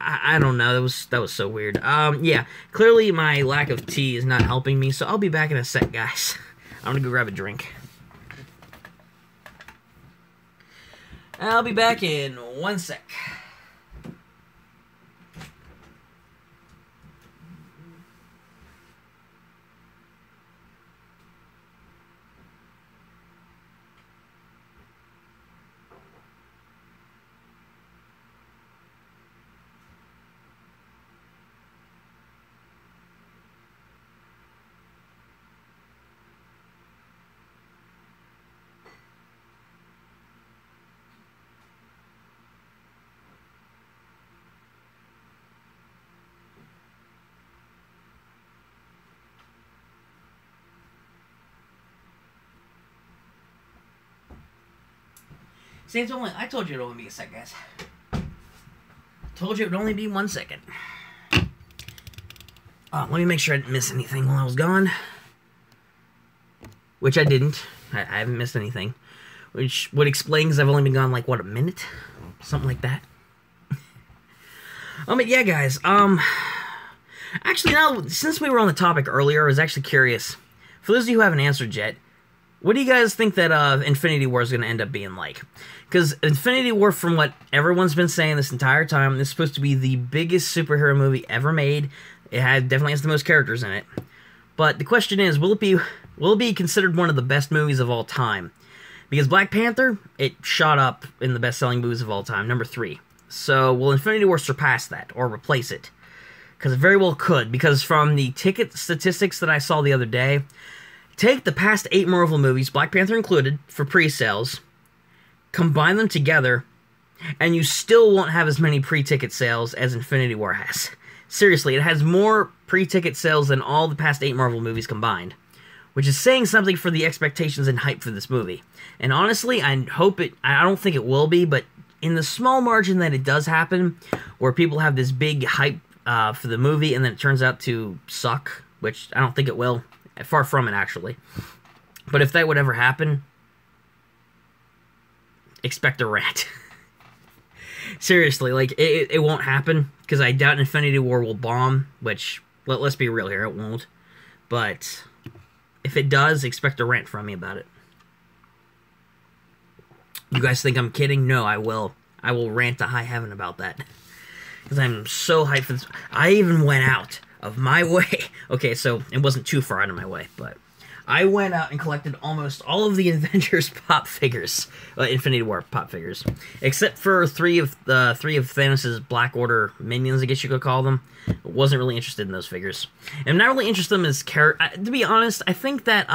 I don't know, that was so weird. Yeah, clearly my lack of tea is not helping me, so I'll be back in a sec, guys. I'm gonna go grab a drink. I'll be back in 1 sec. See, I told you it would only be a sec, guys. Told you it would only be 1 second. Let me make sure I didn't miss anything while I was gone. Which I didn't. I haven't missed anything. Which would explain because I've only been gone like, what, a minute? Something like that. But yeah, guys. Actually, now, since we were on the topic earlier, I was actually curious. For those of you who haven't answered yet, what do you guys think that Infinity War is going to end up being like? Because Infinity War, from what everyone's been saying this entire time, is supposed to be the biggest superhero movie ever made. It definitely has the most characters in it. But the question is, will it be will it be considered one of the best movies of all time? Because Black Panther, it shot up in the best-selling movies of all time, number 3. So will Infinity War surpass that, or replace it? Because it very well could, because from the ticket statistics that I saw the other day, take the past 8 Marvel movies, Black Panther included, for pre-sales, combine them together, and you still won't have as many pre-ticket sales as Infinity War has. Seriously, it has more pre-ticket sales than all the past 8 Marvel movies combined, which is saying something for the expectations and hype for this movie. And honestly, I don't think it will be, but in the small margin that it does happen, where people have this big hype for the movie and then it turns out to suck, which I don't think it will, far from it actually. But if that would ever happen, expect a rant. Seriously, like, it won't happen, because I doubt Infinity War will bomb, which, let's be real here, it won't. But if it does, expect a rant from me about it. You guys think I'm kidding? No, I will. I will rant to high heaven about that. Because I'm so hyped for this. I even went out of my way. Okay, so it wasn't too far out of my way, but I went out and collected almost all of the Avengers pop figures. Infinity War pop figures. Except for three of Thanos' Black Order minions, I guess you could call them. Wasn't really interested in those figures. I'm not really interested in them as characters. To be honest, I think that,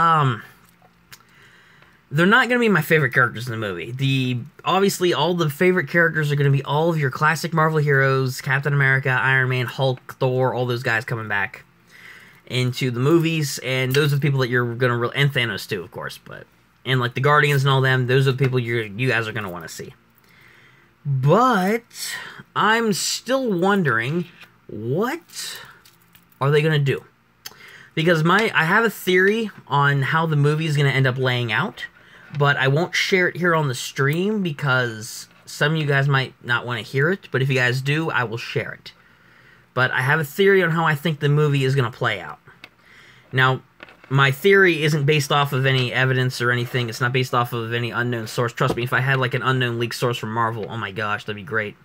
they're not going to be my favorite characters in the movie. Obviously, all the favorite characters are going to be all of your classic Marvel heroes, Captain America, Iron Man, Hulk, Thor, all those guys coming back into the movies, and those are the people that you're going to... And Thanos, too, of course, and, like, the Guardians and all them, those are the people you guys are going to want to see. But I'm still wondering, what are they going to do? Because I have a theory on how the movie is going to end up laying out, but I won't share it here on the stream because some of you guys might not want to hear it, but if you guys do, I will share it. But I have a theory on how I think the movie is going to play out. Now, my theory isn't based off of any evidence or anything. It's not based off of any unknown source. Trust me, if I had like an unknown leak source from Marvel, oh my gosh, that'd be great.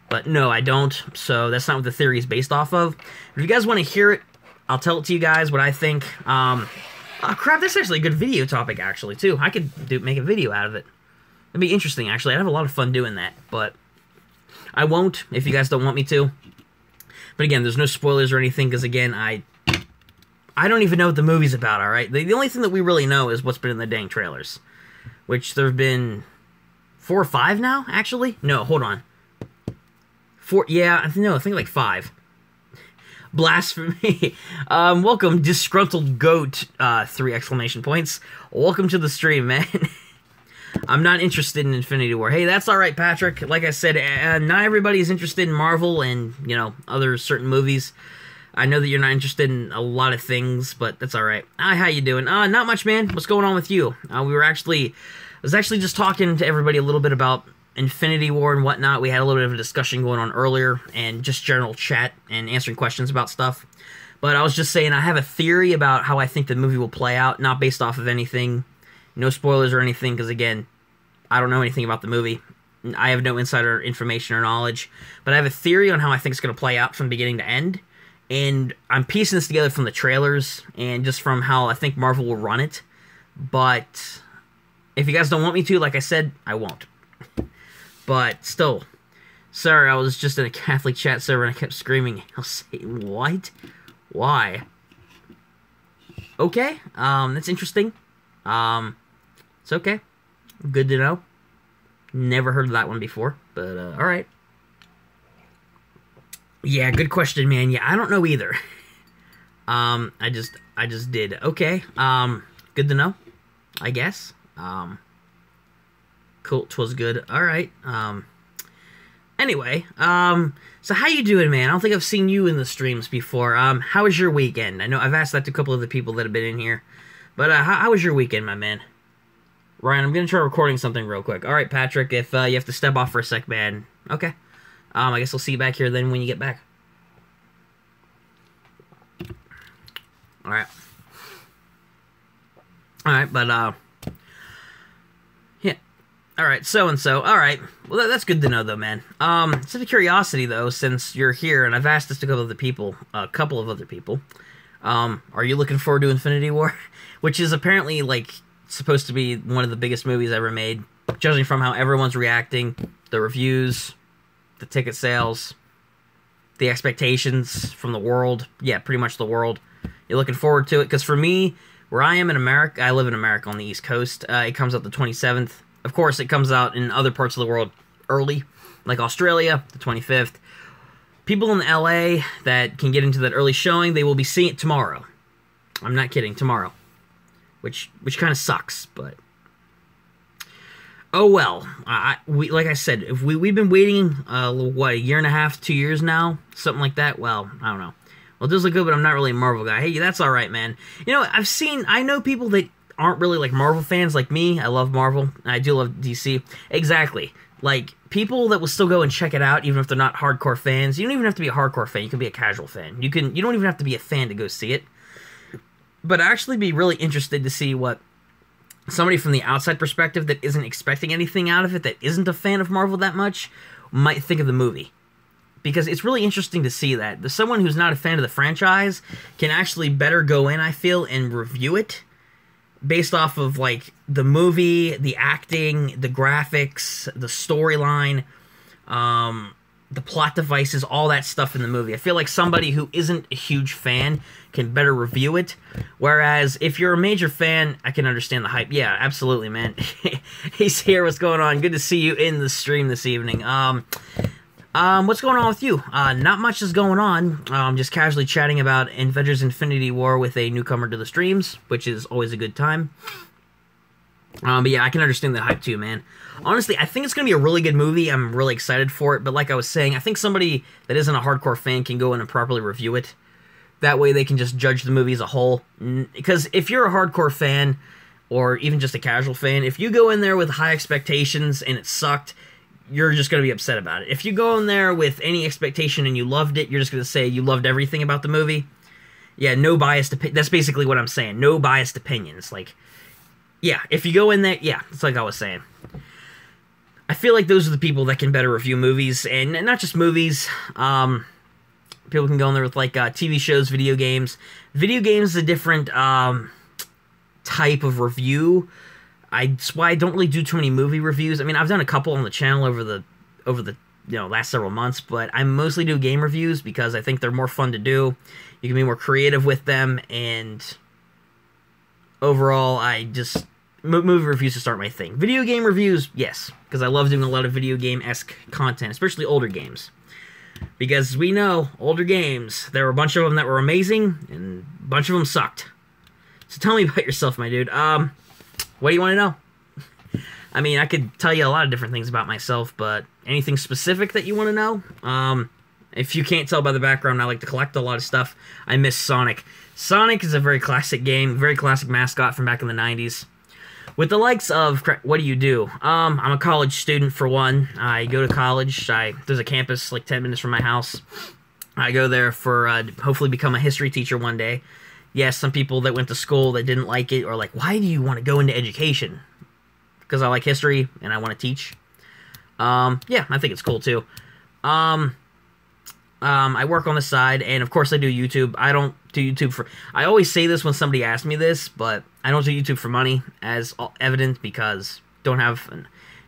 But no, I don't, so that's not what the theory is based off of. If you guys want to hear it, I'll tell it to you guys what I think. Oh crap, that's actually a good video topic, actually, too. I could make a video out of it. It'd be interesting, actually. I'd have a lot of fun doing that, but I won't if you guys don't want me to. But again, there's no spoilers or anything, because again, I don't even know what the movie's about, alright? The only thing that we really know is what's been in the dang trailers. Which there have been 4 or 5 now, actually? No, hold on. 4, yeah, I think like 5. Blasphemy. Welcome, Disgruntled Goat, 3 exclamation points. Welcome to the stream, man. I'm not interested in Infinity War. Hey, that's alright, Patrick. Like I said, not everybody is interested in Marvel and, you know, other certain movies. I know that you're not interested in a lot of things, but that's alright. Hi, how you doing? Not much, man. What's going on with you? I was actually just talking to everybody a little bit about Infinity War and whatnot. We had a little bit of a discussion going on earlier, and just general chat and answering questions about stuff. But I was just saying I have a theory about how I think the movie will play out, not based off of anything. No spoilers or anything, because again, I don't know anything about the movie. I have no insider information or knowledge. But I have a theory on how I think it's going to play out from beginning to end. And I'm piecing this together from the trailers and just from how I think Marvel will run it. But if you guys don't want me to, like I said, I won't. But still, sorry, I was just in a Catholic chat server and I kept screaming, I'll say, what? Why? Okay, that's interesting. It's okay. Good to know. Never heard of that one before, but, alright. Yeah, good question, man. Yeah, I don't know either. I just did. Okay, good to know, I guess. Cool, 'twas good. Alright, anyway, so how you doing, man? I don't think I've seen you in the streams before. How was your weekend? I know I've asked that to a couple of the people that have been in here, but, how was your weekend, my man? Ryan, I'm gonna try recording something real quick. Alright, Patrick, if, you have to step off for a sec, man. Okay. I guess I'll see you back here then when you get back. Alright. Alright, but, yeah. Alright, so-and-so. Alright. Well, that's good to know, though, man. Just out of curiosity, though, since you're here, and I've asked this to a couple of other people, Are you looking forward to Infinity War? Which is apparently, like, supposed to be one of the biggest movies ever made, judging from how everyone's reacting, the reviews, the ticket sales, the expectations from the world. Yeah, pretty much the world. You're looking forward to it? Because for me, where I am in America, I live in America on the East Coast, it comes out the 27th. Of course, it comes out in other parts of the world early, like Australia, the 25th. People in LA that can get into that early showing, they will be seeing it tomorrow. I'm not kidding, tomorrow. Which kind of sucks, but oh well. We like I said, if we've been waiting what, a year and a half, 2 years now, something like that. Well, I don't know. Well, it does look good, but I'm not really a Marvel guy. Hey, that's all right, man. You know, I know people that aren't really like Marvel fans like me. I love Marvel. I do love DC. Exactly. Like, people that will still go and check it out, even if they're not hardcore fans. You don't even have to be a hardcore fan. You can be a casual fan. You don't even have to be a fan to go see it. But actually be really interested to see what somebody from the outside perspective that isn't expecting anything out of it, that isn't a fan of Marvel that much, might think of the movie. Because it's really interesting to see that. Someone who's not a fan of the franchise can actually better go in, I feel, and review it based off of, like, the movie, the acting, the graphics, the storyline, the plot devices, all that stuff in the movie. I feel like somebody who isn't a huge fan can better review it. Whereas if you're a major fan, I can understand the hype. Yeah, absolutely, man. He's here. What's going on? Good to see you in the stream this evening. What's going on with you? Not much is going on. Just casually chatting about Avengers Infinity War with a newcomer to the streams, which is always a good time. But yeah, I can understand the hype too, man. Honestly, I think it's going to be a really good movie. I'm really excited for it. But like I was saying, I think somebody that isn't a hardcore fan can go in and properly review it. That way they can just judge the movie as a whole. Because if you're a hardcore fan, or even just a casual fan, if you go in there with high expectations and it sucked, you're just going to be upset about it. If you go in there with any expectation and you loved it, you're just going to say you loved everything about the movie. Yeah, no biased opinion. That's basically what I'm saying. No biased opinions. Like, yeah, if you go in there, yeah, it's like I was saying. I feel like those are the people that can better review movies, and not just movies. People can go in there with, like, TV shows, video games. Video games is a different type of review. That's why I don't really do too many movie reviews. I mean, I've done a couple on the channel over the last several months, but I mostly do game reviews because I think they're more fun to do. You can be more creative with them, and overall, movie reviews to start my thing. Video game reviews, yes, because I love doing a lot of video game-esque content, especially older games. Because we know, older games, there were a bunch of them that were amazing, and a bunch of them sucked. So tell me about yourself, my dude. What do you want to know? I mean, I could tell you a lot of different things about myself, but anything specific that you want to know? If you can't tell by the background, I like to collect a lot of stuff. I miss Sonic. Sonic is a very classic game, very classic mascot from back in the 90s. With the likes of, what do you do? I'm a college student, for one. I go to college. There's a campus like 10 minutes from my house. I go there for hopefully become a history teacher one day. Yes, some people that went to school that didn't like it, or like, why do you want to go into education? Because I like history and I want to teach. Yeah, I think it's cool too. I work on the side, and of course I do YouTube. I don't do YouTube for... I always say this when somebody asks me this, but I don't do YouTube for money, as evident, because don't have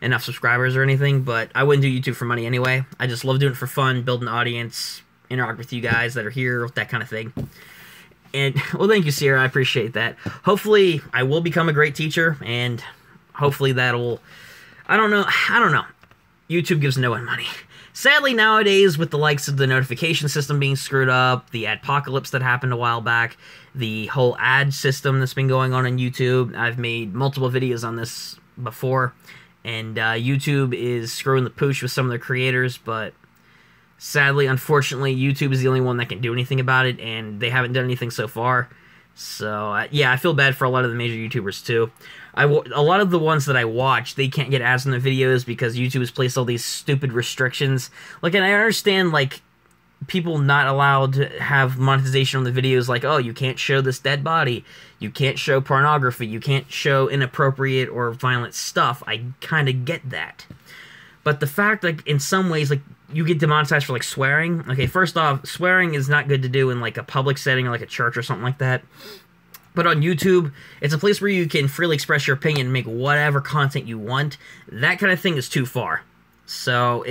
enough subscribers or anything, but I wouldn't do YouTube for money anyway. I just love doing it for fun, build an audience, interact with you guys that are here, that kind of thing. And, well, thank you, Sierra. I appreciate that. Hopefully, I will become a great teacher, and hopefully that'll... I don't know. YouTube gives no one money. Sadly, nowadays, with the likes of the notification system being screwed up, the adpocalypse that happened a while back, the whole ad system that's been going on YouTube, I've made multiple videos on this before, and YouTube is screwing the pooch with some of their creators, but sadly, unfortunately, YouTube is the only one that can do anything about it, and they haven't done anything so far. So, yeah, I feel bad for a lot of the major YouTubers, too. A lot of the ones that I watch, they can't get ads in their videos because YouTube has placed all these stupid restrictions. Like, and I understand, like, people not allowed to have monetization on the videos, like, oh, you can't show this dead body, you can't show pornography, you can't show inappropriate or violent stuff. I kind of get that. But the fact, like, in some ways, like, you get demonetized for like swearing. Okay, first off, swearing is not good to do in like a public setting or like a church or something like that. But on YouTube, it's a place where you can freely express your opinion and make whatever content you want. That kind of thing is too far. So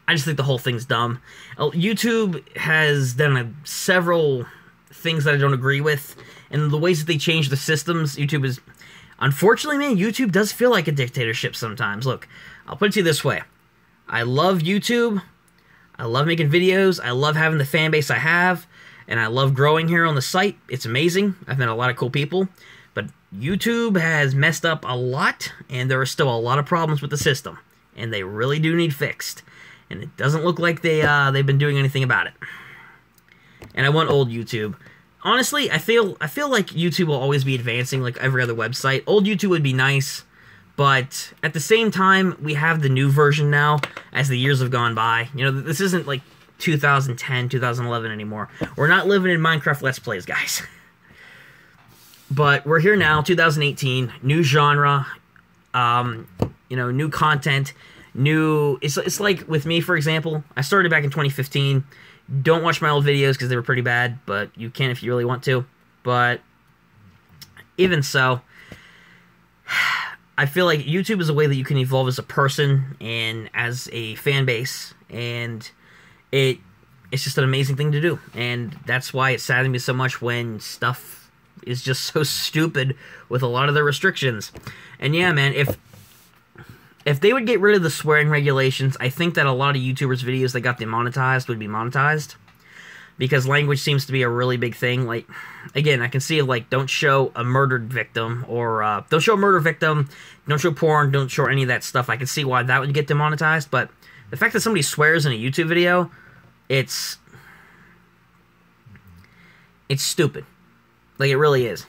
I just think the whole thing's dumb. YouTube has done several things that I don't agree with, and the ways that they change the systems, YouTube is... Unfortunately, man, YouTube does feel like a dictatorship sometimes. Look, I'll put it to you this way. I love YouTube. I love making videos. I love having the fan base I have. And I love growing here on the site. It's amazing. I've met a lot of cool people. But YouTube has messed up a lot, and there are still a lot of problems with the system. And they really do need fixed. And it doesn't look like they've been doing anything about it. And I want old YouTube. Honestly, I feel like YouTube will always be advancing like every other website. Old YouTube would be nice, but at the same time, we have the new version now as the years have gone by. You know, this isn't like 2010, 2011 anymore. We're not living in Minecraft Let's Plays, guys. But we're here now, 2018, new genre, you know, new content, new... It's like with me, for example, I started back in 2015. Don't watch my old videos because they were pretty bad, but you can if you really want to. But even so, I feel like YouTube is a way that you can evolve as a person and as a fan base, and it's just an amazing thing to do. And that's why it saddens me so much when stuff is just so stupid with a lot of the restrictions. And yeah, man, if they would get rid of the swearing regulations, I think that a lot of YouTubers' videos that got demonetized would be monetized. Because language seems to be a really big thing. Like, again, I can see, like, don't show a murdered victim, or, don't show a murder victim, don't show porn, don't show any of that stuff. I can see why that would get demonetized, but the fact that somebody swears in a YouTube video, it's stupid. Like, it really is.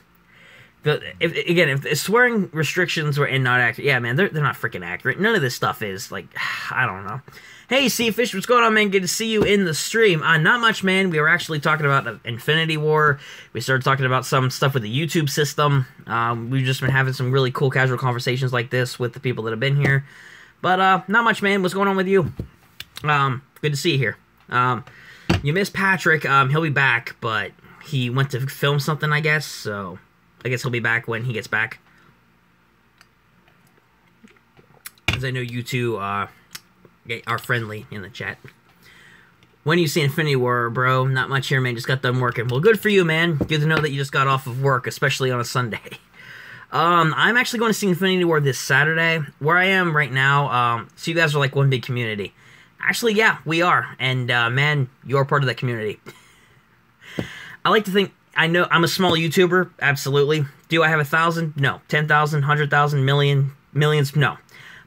If swearing restrictions were not accurate, yeah, man, they're not freaking accurate. None of this stuff is, like, I don't know. Hey, Seafish, what's going on, man? Good to see you in the stream. Not much, man. We were actually talking about Infinity War. We started talking about some stuff with the YouTube system. We've just been having some really cool casual conversations like this with the people that have been here. But, not much, man. What's going on with you? Good to see you here. You missed Patrick. He'll be back, but he went to film something, I guess, so... I guess he'll be back when he gets back. As I know you two are friendly in the chat. When you see Infinity War, bro? Not much here, man. Just got done working. Well, good for you, man. Good to know that you just got off of work, especially on a Sunday. I'm actually going to see Infinity War this Saturday. Where I am right now, so you guys are like one big community. Actually, yeah, we are. And, man, you're part of that community. I like to think... I know I'm a small YouTuber, absolutely. Do I have 1,000? No. 10,000, 100,000, millions? No.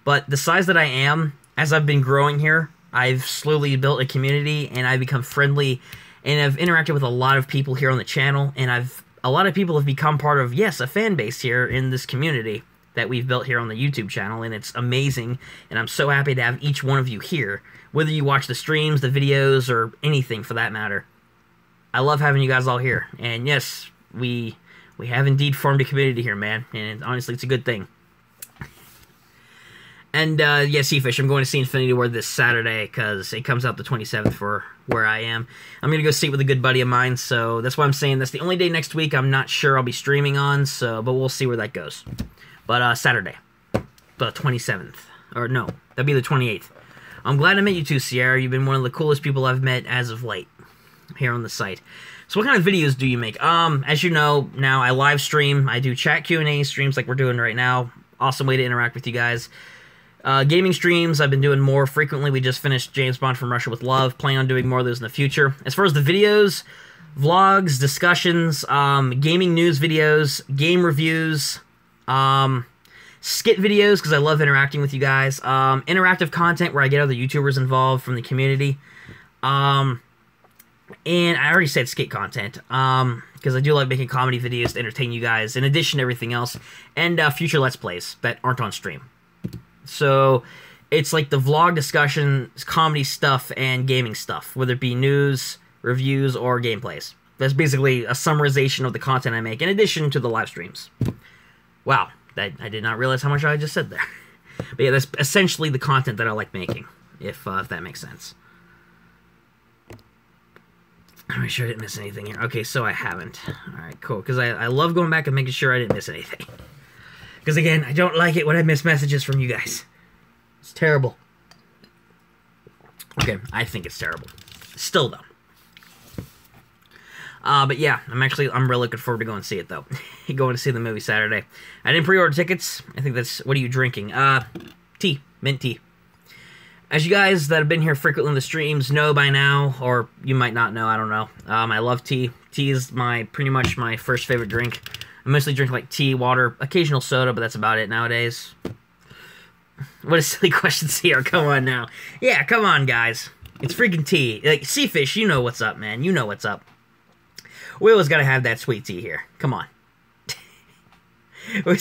But the size that I am, as I've been growing here, I've slowly built a community, and I've become friendly, and I've interacted with a lot of people here on the channel, and a lot of people have become part of, yes, a fan base here in this community that we've built here on the YouTube channel, and it's amazing, and I'm so happy to have each one of you here, whether you watch the streams, the videos, or anything for that matter. I love having you guys all here, and yes, we have indeed formed a community here, man, and honestly, it's a good thing. And, yeah, Seafish, I'm going to see Infinity War this Saturday, because it comes out the 27th for where I am. I'm going to go see it with a good buddy of mine, so that's why I'm saying that's the only day next week I'm not sure I'll be streaming on, so, but we'll see where that goes. But, Saturday, the 27th, or no, that'd be the 28th. I'm glad I met you too, Sierra. You've been one of the coolest people I've met as of late here on the site. So what kind of videos do you make? As you know, now I live stream. I do chat Q&A streams like we're doing right now. Awesome way to interact with you guys. Gaming streams, I've been doing more frequently. We just finished James Bond from Russia with Love. Plan on doing more of those in the future. As far as the videos, vlogs, discussions, gaming news videos, game reviews, skit videos, because I love interacting with you guys. Interactive content where I get other YouTubers involved from the community. And I already said skit content, because I do like making comedy videos to entertain you guys, in addition to everything else, and future Let's Plays that aren't on stream. So, it's like the vlog discussions, comedy stuff, and gaming stuff, whether it be news, reviews, or gameplays. That's basically a summarization of the content I make, in addition to the live streams. Wow, I did not realize how much I just said there. But yeah, that's essentially the content that I like making. if that makes sense. I'm make sure I didn't miss anything here. Okay, so I haven't. Alright, cool. Because I love going back and making sure I didn't miss anything. Because, again, I don't like it when I miss messages from you guys. It's terrible. Okay, I think it's terrible. Still, though. But yeah, I'm really looking forward to going to see it, though. Going to see the movie Saturday. I didn't pre-order tickets. I think that's... What are you drinking? Tea. Mint tea. As you guys that have been here frequently in the streams know by now, or you might not know, I don't know. I love tea. Tea is pretty much my first favorite drink. I mostly drink like tea, water, occasional soda, but that's about it nowadays. What a silly question, Sierra. Come on now. Yeah, come on, guys. It's freaking tea. Like, Seafish, you know what's up, man. You know what's up. We always gotta have that sweet tea here. Come on. We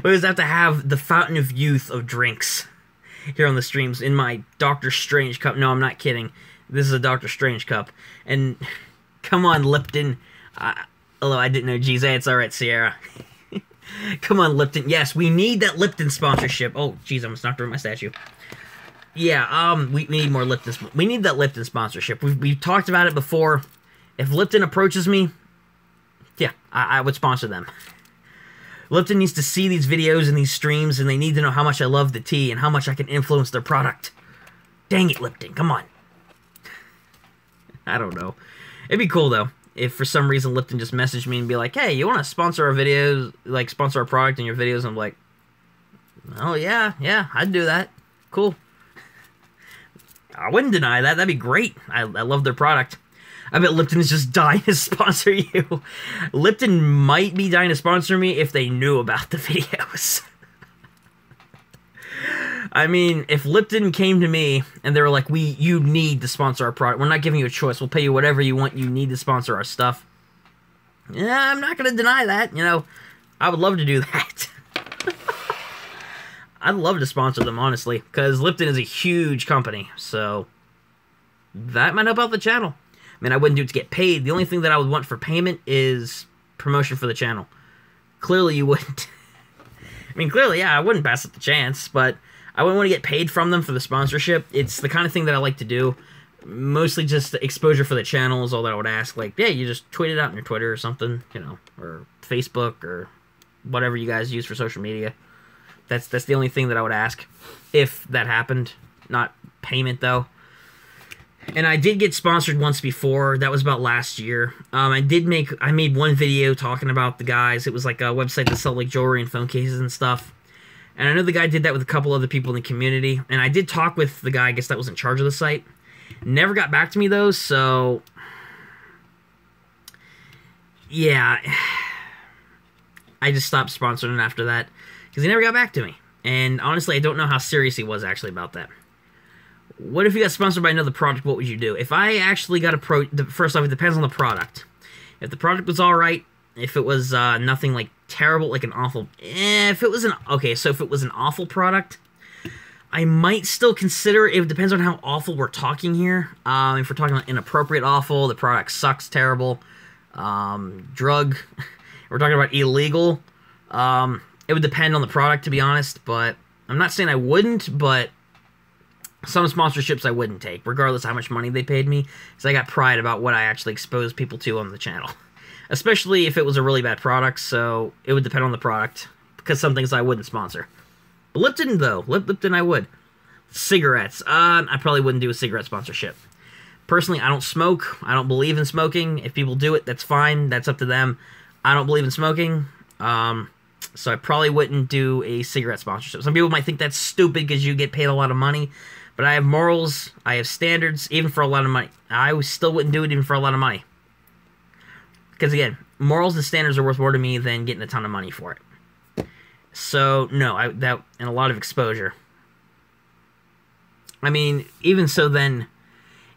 always have to have the fountain of youth of drinks here on the streams in my Doctor Strange cup. No, I'm not kidding. This is a Doctor Strange cup. And come on, Lipton. Although I didn't know. Geez, it's alright, Sierra. Come on, Lipton. Yes, we need that Lipton sponsorship. Oh, jeez, I almost knocked over my statue. Yeah, we need more Lipton. We need that Lipton sponsorship. We've talked about it before. If Lipton approaches me, yeah, I would sponsor them. Lipton needs to see these videos and these streams, and they need to know how much I love the tea and how much I can influence their product. Dang it, Lipton, come on. I don't know. It'd be cool, though, if for some reason Lipton just messaged me and be like, hey, you want to sponsor our videos, like, sponsor our product in your videos? And I'm like, oh, yeah, I'd do that. Cool. I wouldn't deny that. That'd be great. I love their product. I bet Lipton is just dying to sponsor you. Lipton might be dying to sponsor me if they knew about the videos. I mean, if Lipton came to me and they were like, you need to sponsor our product. We're not giving you a choice. We'll pay you whatever you want. You need to sponsor our stuff. Yeah, I'm not going to deny that. You know, I would love to do that. I'd love to sponsor them, honestly, because Lipton is a huge company. So that might help out the channel. I mean, I wouldn't do it to get paid. The only thing that I would want for payment is promotion for the channel. Clearly, you wouldn't. I mean, clearly, yeah, I wouldn't pass up the chance, but I wouldn't want to get paid from them for the sponsorship. It's the kind of thing that I like to do. Mostly just exposure for the channel is all that I would ask. Like, yeah, you just tweet it out on your Twitter or something, you know, or Facebook or whatever you guys use for social media. That's the only thing that I would ask if that happened. Not payment, though. And I did get sponsored once before. That was about last year. I made one video talking about the guys. It was like a website that sold like jewelry and phone cases and stuff. And I know the guy did that with a couple other people in the community. And I did talk with the guy, I guess that was in charge of the site. Never got back to me though, so yeah. I just stopped sponsoring after that because he never got back to me. And honestly, I don't know how serious he was actually about that. What if you got sponsored by another product? What would you do? If I actually got first off, it depends on the product. If the product was alright, if it was nothing like terrible, like an awful... if it was an awful product, I might still consider it. It depends on how awful we're talking here. If we're talking about inappropriate awful, the product sucks terrible, drug, we're talking about illegal, it would depend on the product, to be honest, but I'm not saying I wouldn't, but some sponsorships I wouldn't take, regardless of how much money they paid me, because I got pride about what I actually exposed people to on the channel. Especially if it was a really bad product, so it would depend on the product, because some things I wouldn't sponsor. But Lipton, though. Lipton I would. Cigarettes. I probably wouldn't do a cigarette sponsorship. Personally, I don't smoke. I don't believe in smoking. If people do it, that's fine. That's up to them. I don't believe in smoking. So I probably wouldn't do a cigarette sponsorship. Some people might think that's stupid because you get paid a lot of money. But I have morals, I have standards, even for a lot of money. I still wouldn't do it even for a lot of money. Because again, morals and standards are worth more to me than getting a ton of money for it. So, no, and a lot of exposure. I mean, even so then,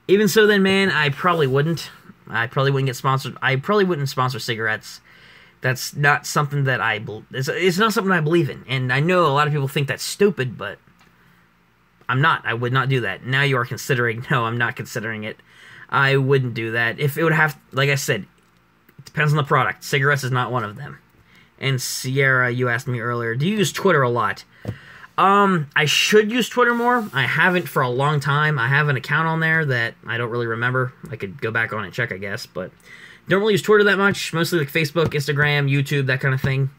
man, I probably wouldn't. I probably wouldn't get sponsored. I probably wouldn't sponsor cigarettes. That's not something that it's not something I believe in. And I know a lot of people think that's stupid, but I'm not. I would not do that. Now you are considering. No, I'm not considering it. I wouldn't do that. If it would have, like I said, it depends on the product. Cigarettes is not one of them. And Sierra, you asked me earlier, do you use Twitter a lot? I should use Twitter more. I haven't for a long time. I have an account on there that I don't really remember. I could go back on and check, I guess, but don't really use Twitter that much. Mostly like Facebook, Instagram, YouTube, that kind of thing.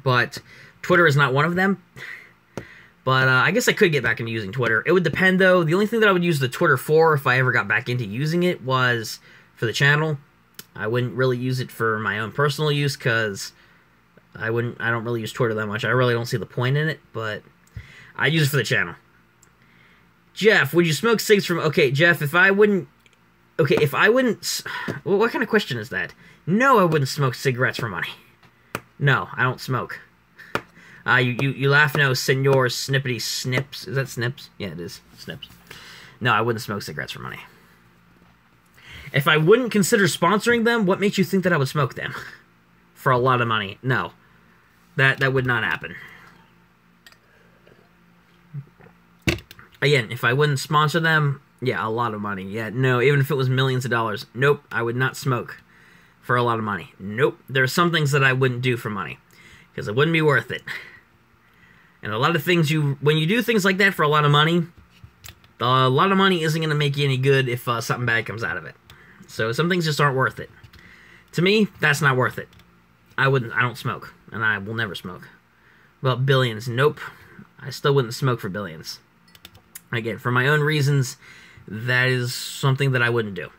But Twitter is not one of them. But I guess I could get back into using Twitter. It would depend, though. The only thing that I would use the Twitter for, if I ever got back into using it, was for the channel. I wouldn't really use it for my own personal use, because I don't really use Twitter that much. I really don't see the point in it, but I use it for the channel. Jeff, would you smoke cigs from... Okay, Jeff, if I wouldn't... Well, what kind of question is that? No, I wouldn't smoke cigarettes for money. No, I don't smoke. You laugh now, Senor Snippety Snips. Is that Snips? Yeah, it is. Snips. No, I wouldn't smoke cigarettes for money. If I wouldn't consider sponsoring them, what makes you think that I would smoke them? For a lot of money. No. That would not happen. Again, if I wouldn't sponsor them, yeah, a lot of money. Yeah, no, even if it was millions of dollars. Nope, I would not smoke for a lot of money. Nope. There are some things that I wouldn't do for money, because it wouldn't be worth it. And a lot of things when you do things like that for a lot of money isn't going to make you any good if something bad comes out of it. So some things just aren't worth it. To me, that's not worth it. I don't smoke, and I will never smoke. About billions, nope. I still wouldn't smoke for billions. Again, for my own reasons, that is something that I wouldn't do,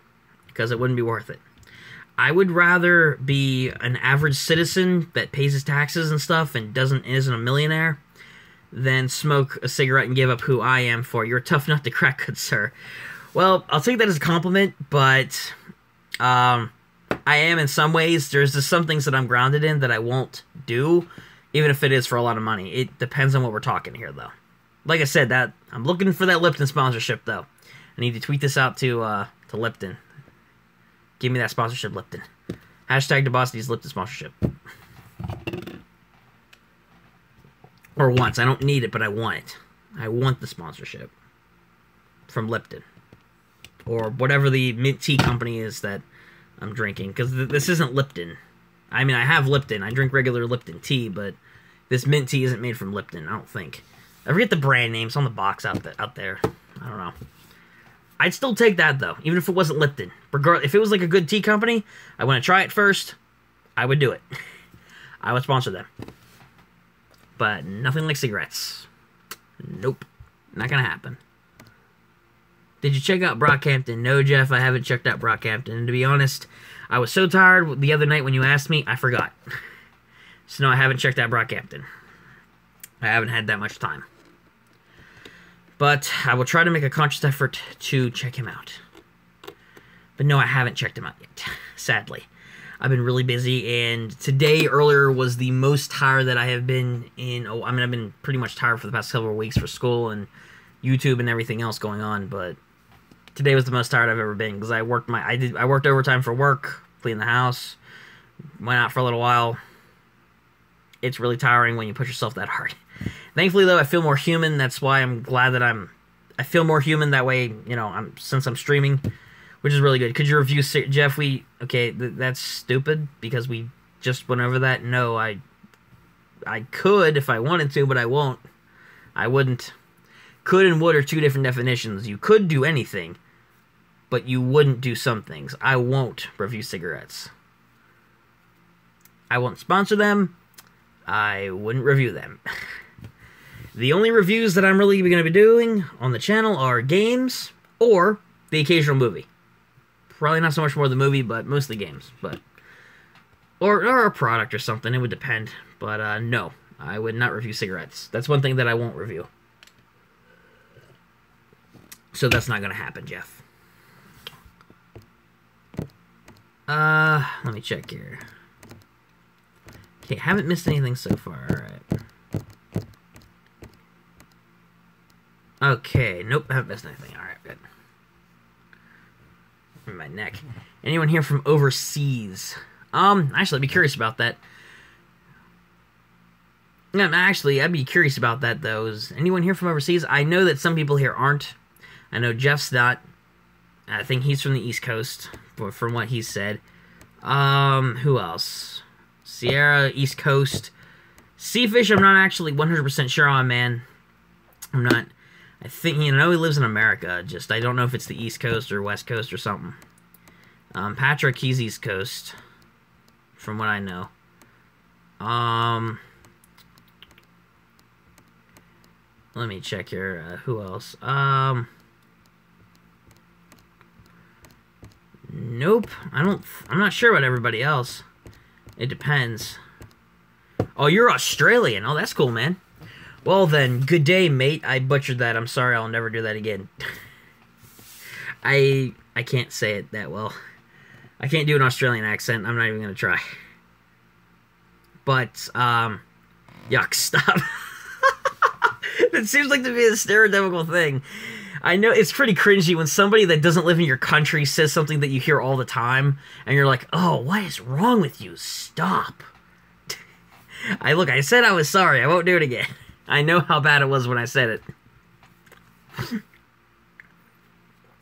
because it wouldn't be worth it. I would rather be an average citizen that pays his taxes and stuff and isn't a millionaire than smoke a cigarette and give up who I am for "You're a tough nut to crack, good sir." Well, I'll take that as a compliment, but I am in some ways. There's just some things that I'm grounded in that I won't do, even if it is for a lot of money. It depends on what we're talking here, though. Like I said, I'm looking for that Lipton sponsorship, though. I need to tweet this out to Lipton. Give me that sponsorship, Lipton. Hashtag DeBossity's Lipton sponsorship. Or once. I don't need it, but I want it. I want the sponsorship. From Lipton. Or whatever the mint tea company is that I'm drinking. Because this isn't Lipton. I mean, I have Lipton. I drink regular Lipton tea, but this mint tea isn't made from Lipton, I don't think. I forget the brand name. It's on the box out there. I don't know. I'd still take that, though, even if it wasn't Lipton. If it was like a good tea company, I want to try it first, I would do it. I would sponsor them. But nothing like cigarettes. Nope. Not gonna happen. Did you check out Brockhampton? No, Jeff, I haven't checked out Brockhampton. And to be honest, I was so tired the other night when you asked me, I forgot. So no, I haven't checked out Brockhampton. I haven't had that much time. But I will try to make a conscious effort to check him out. But no, I haven't checked him out yet, sadly. I've been really busy, and today, earlier, was the most tired that I have been in. I've been pretty much tired for the past several weeks for school and YouTube and everything else going on, but today was the most tired I've ever been, because I worked overtime for work, cleaned the house, went out for a little while. It's really tiring when you push yourself that hard. Thankfully, though, I feel more human. That's why I'm glad that I feel more human that way, since I'm streaming, which is really good. Could you review, Jeff? Okay, that's stupid, because we just went over that. No, I could if I wanted to, but I won't. I wouldn't. Could and would are two different definitions. You could do anything, but you wouldn't do some things. I won't review cigarettes. I won't sponsor them. I wouldn't review them. The only reviews that I'm really going to be doing on the channel are games or the occasional movie. Probably not so much more the movie, but mostly games. Or a product or something. It would depend. But no, I would not review cigarettes. That's one thing that I won't review. So that's not going to happen, Jeff. Let me check here. Okay, haven't missed anything so far. Alright. Okay, nope, haven't missed anything. Alright, good. My neck. Anyone here from overseas? Actually, I'd be curious about that. Actually, I'd be curious about that, though. Is anyone here from overseas? I know that some people here aren't. I know Jeff's not. I think he's from the East Coast, from what he said. Who else? Sierra, East Coast. Sea fish, I'm not actually 100% sure on, man. I'm not. I think, you know, he lives in America. Just, I don't know if it's the East Coast or West Coast or something. Patrick, he's East Coast, from what I know. Let me check here. Who else? Nope. I'm not sure about everybody else. It depends. Oh, you're Australian. Oh, that's cool, man. Well then, good day, mate. I butchered that. I'm sorry. I'll never do that again. I can't say it that well. I can't do an Australian accent. I'm not even gonna try. But yuck! Stop. It seems like to be a stereotypical thing. I know it's pretty cringy when somebody that doesn't live in your country says something that you hear all the time, and you're like, "Oh, what is wrong with you? Stop." I said I was sorry. I won't do it again. I know how bad it was when I said it.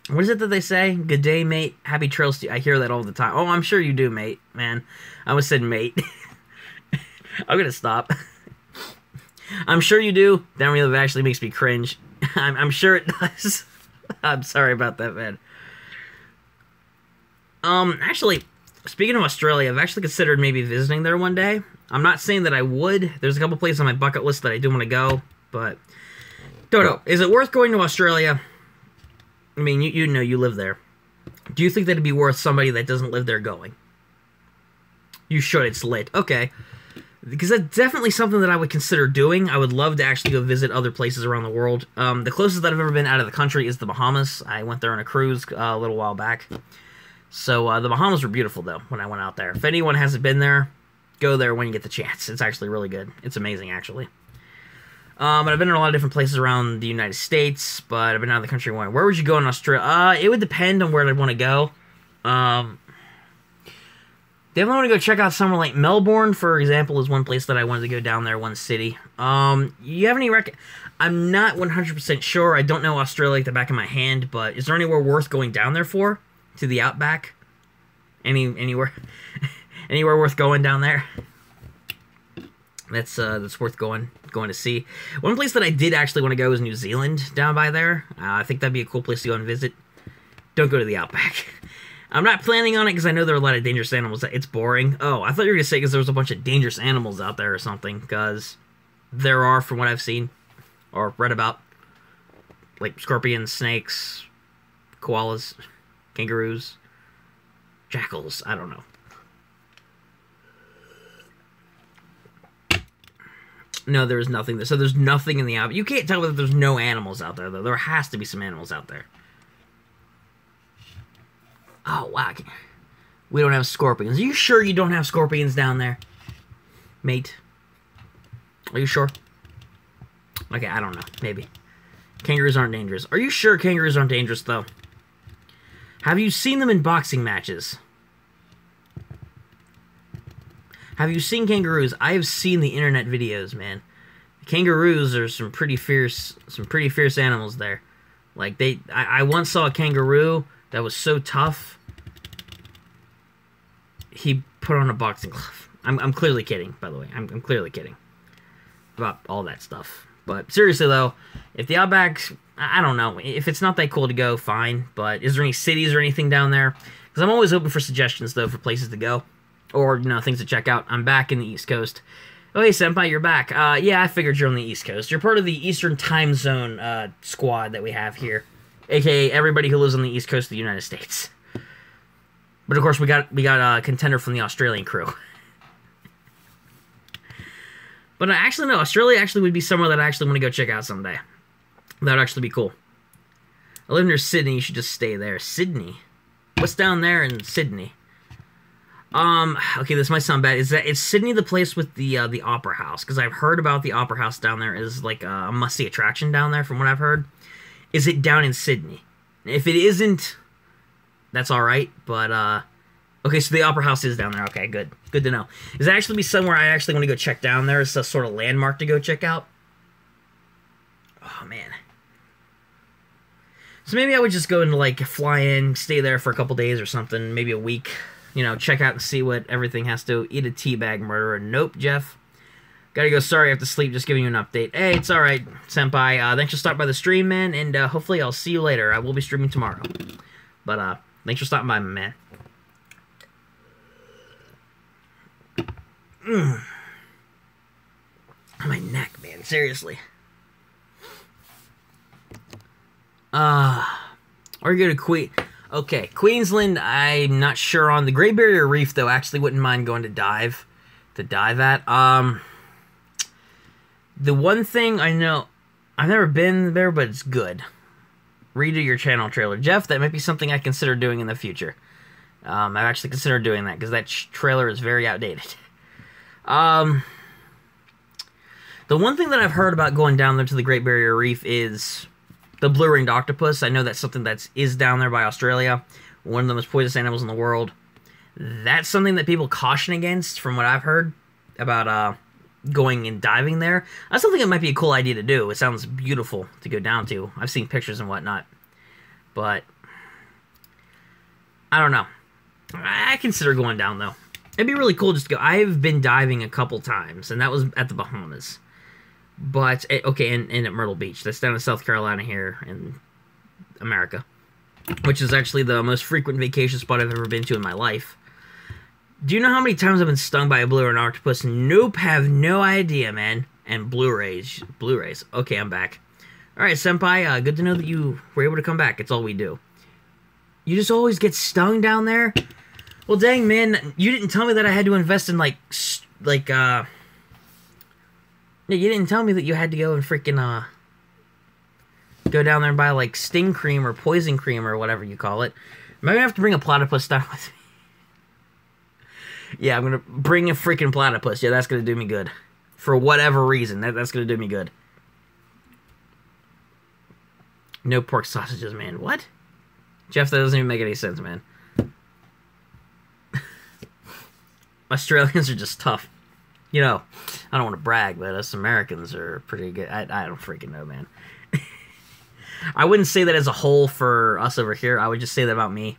What is it that they say? Good day, mate. Happy trails to you. I hear that all the time. Oh, I'm sure you do, mate. Man, I almost said mate. I'm gonna stop. I'm sure you do. That really actually makes me cringe. I'm sure it does. I'm sorry about that, man. Actually, speaking of Australia, I've actually considered maybe visiting there one day. I'm not saying that I would. There's a couple places on my bucket list that I do want to go, but don't know. Is it worth going to Australia? I mean, you know, you live there. Do you think that it'd be worth somebody that doesn't live there going? You should. It's lit. Okay. Because that's definitely something that I would consider doing. I would love to actually go visit other places around the world. The closest that I've ever been out of the country is the Bahamas. I went there on a cruise a little while back. So the Bahamas were beautiful, though, when I went out there. If anyone hasn't been there, go there when you get the chance. It's actually really good. It's amazing, actually. But I've been in a lot of different places around the United States, but I've been out of the country. Where would you go in Australia? It would depend on where I'd want to go. Definitely want to go check out somewhere like Melbourne, for example, is one place that I wanted to go down there, one city. You have any I'm not 100% sure. I don't know Australia like the back of my hand, but is there anywhere worth going down there for? To the outback? Anywhere? Anywhere worth going down there? That's worth going to see. One place that I did actually want to go is New Zealand, down by there. I think that'd be a cool place to go and visit. Don't go to the outback. I'm not planning on it because I know there are a lot of dangerous animals. It's boring. Oh, I thought you were going to say because there was a bunch of dangerous animals out there or something, because there are, from what I've seen or read about. Like scorpions, snakes, koalas, kangaroos, jackals. I don't know. No, there's nothing there. So there's nothing in the outback. You can't tell that there's no animals out there, though. There has to be some animals out there. Oh, wow. We don't have scorpions. Are you sure you don't have scorpions down there, mate? Are you sure? Okay, I don't know. Maybe. Kangaroos aren't dangerous. Are you sure kangaroos aren't dangerous, though? Have you seen them in boxing matches? Have you seen kangaroos? I have seen the internet videos, man. Kangaroos are some pretty fierce animals there. Like, I once saw a kangaroo that was so tough, he put on a boxing glove. I'm clearly kidding, by the way. I'm clearly kidding about all that stuff. But seriously, though, if the Outback, I don't know. If it's not that cool to go, fine. But is there any cities or anything down there? Because I'm always open for suggestions, though, for places to go. Or, you know, things to check out. I'm back in the East Coast. Oh, hey, Senpai, you're back. Yeah, I figured you're on the East Coast. You're part of the Eastern Time Zone squad that we have here. A.k.a. everybody who lives on the East Coast of the United States. But, of course, we got a contender from the Australian crew. But actually, no, Australia actually would be somewhere that I actually want to go check out someday. That would actually be cool. I live near Sydney. You should just stay there. Sydney? What's down there in Sydney? Okay, this might sound bad. Is Sydney the place with the Opera House? Because I've heard about the Opera House down there is like a must-see attraction down there, from what I've heard. Is it down in Sydney? If it isn't, that's alright, but, okay, so the Opera House is down there. Okay, good. Good to know. Is that actually be somewhere I actually want to go check down there? It's a sort of landmark to go check out? Oh, man. So maybe I would just go and, like, fly in, stay there for a couple days or something, maybe a week. You know, check out and see what everything has to... Eat a teabag murderer. Nope, Jeff. Gotta go. Sorry, I have to sleep. Just giving you an update. Hey, it's alright, Senpai. Thanks for stopping by the stream, man, and hopefully I'll see you later. I will be streaming tomorrow. But, thanks for stopping by, my man. My neck, man. Seriously. Or go to Okay, Queensland, I'm not sure on. The Great Barrier Reef, though, actually wouldn't mind going to dive at. The one thing I know, I've never been there, but it's good. Redo your channel trailer. Jeff, that might be something I consider doing in the future. I've actually considered doing that, because that trailer is very outdated. The one thing that I've heard about going down there to the Great Barrier Reef is the blue-ringed octopus. I know that's something that is down there by Australia. One of the most poisonous animals in the world. That's something that people caution against, from what I've heard, about going and diving there. That's something that might be a cool idea to do. It sounds beautiful to go down to. I've seen pictures and whatnot. But I don't know. I consider going down, though. It'd be really cool just to go. I've been diving a couple times, and that was at the Bahamas. But, okay, and at Myrtle Beach. That's down in South Carolina here in America. Which is actually the most frequent vacation spot I've ever been to in my life. Do you know how many times I've been stung by a blue-ringed octopus? Nope, have no idea, man. And Blu-rays. Okay, I'm back. Alright, Senpai, good to know that you were able to come back. It's all we do. You just always get stung down there? Well, dang, man, you didn't tell me that I had to invest in, Yeah, you didn't tell me that you had to go and freaking, go down there and buy, sting cream or poison cream or whatever you call it. Maybe I have to bring a platypus down with me. Yeah, I'm gonna bring a freaking platypus. Yeah, that's gonna do me good. For whatever reason, that's gonna do me good. No pork sausages, man. What? Jeff, that doesn't even make any sense, man. Australians are just tough. You know, I don't want to brag, but us Americans are pretty good. I don't freaking know, man. I wouldn't say that as a whole for us over here. I would just say that about me.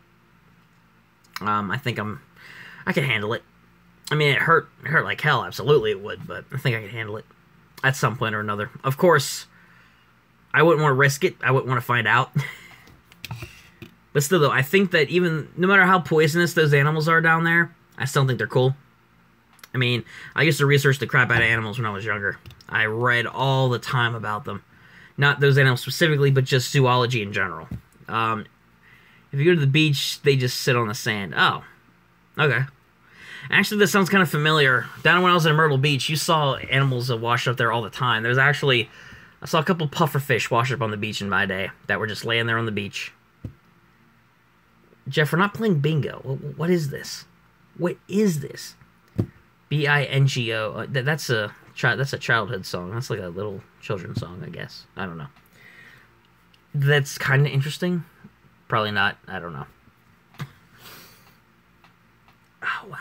I think I can handle it. I mean, it hurt like hell. Absolutely it would, but I think I can handle it at some point or another. Of course, I wouldn't want to risk it. I wouldn't want to find out. But still, though, I think that even, no matter how poisonous those animals are down there, I still think they're cool. I mean, I used to research the crap out of animals when I was younger. I read all the time about them. Not those animals specifically, but just zoology in general. If you go to the beach, they just sit on the sand. Oh, okay. Actually, this sounds kind of familiar. Down when I was in Myrtle Beach, you saw animals that wash up there all the time. There's actually, I saw a couple pufferfish wash up on the beach in my day that were just laying there on the beach. Jeff, we're not playing bingo. What is this? What is this? B-I-N-G-O. That's a childhood song. That's like a little children's song, I guess. I don't know. That's kind of interesting. Probably not. I don't know. Oh, wow.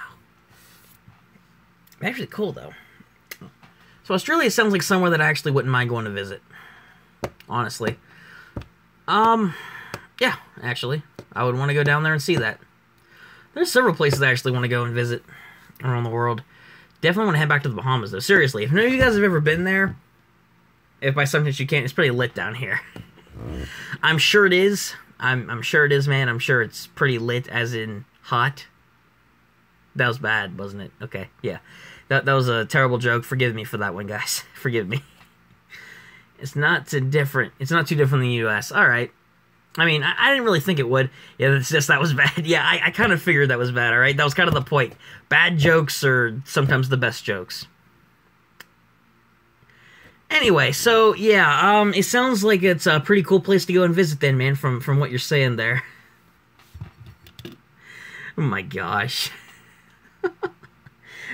Actually cool, though. So Australia sounds like somewhere that I actually wouldn't mind going to visit. Honestly. Yeah, actually. I would want to go down there and see that. There's several places I actually want to go and visit around the world. Definitely want to head back to the Bahamas, though. Seriously, if none of you guys have ever been there, if by some chance you can't, it's pretty lit down here. I'm sure it is. I'm sure it is, man. I'm sure it's pretty lit, as in hot. That was bad, wasn't it? Okay, yeah. That was a terrible joke. Forgive me for that one, guys. Forgive me. It's not too different. It's not too different than the U.S. All right. I mean, I didn't really think it would. Yeah, it's just that was bad. Yeah, I kind of figured that was bad, all right? That was kind of the point. Bad jokes are sometimes the best jokes. Anyway, so, yeah, it sounds like it's a pretty cool place to go and visit then, man, from what you're saying there. Oh my gosh.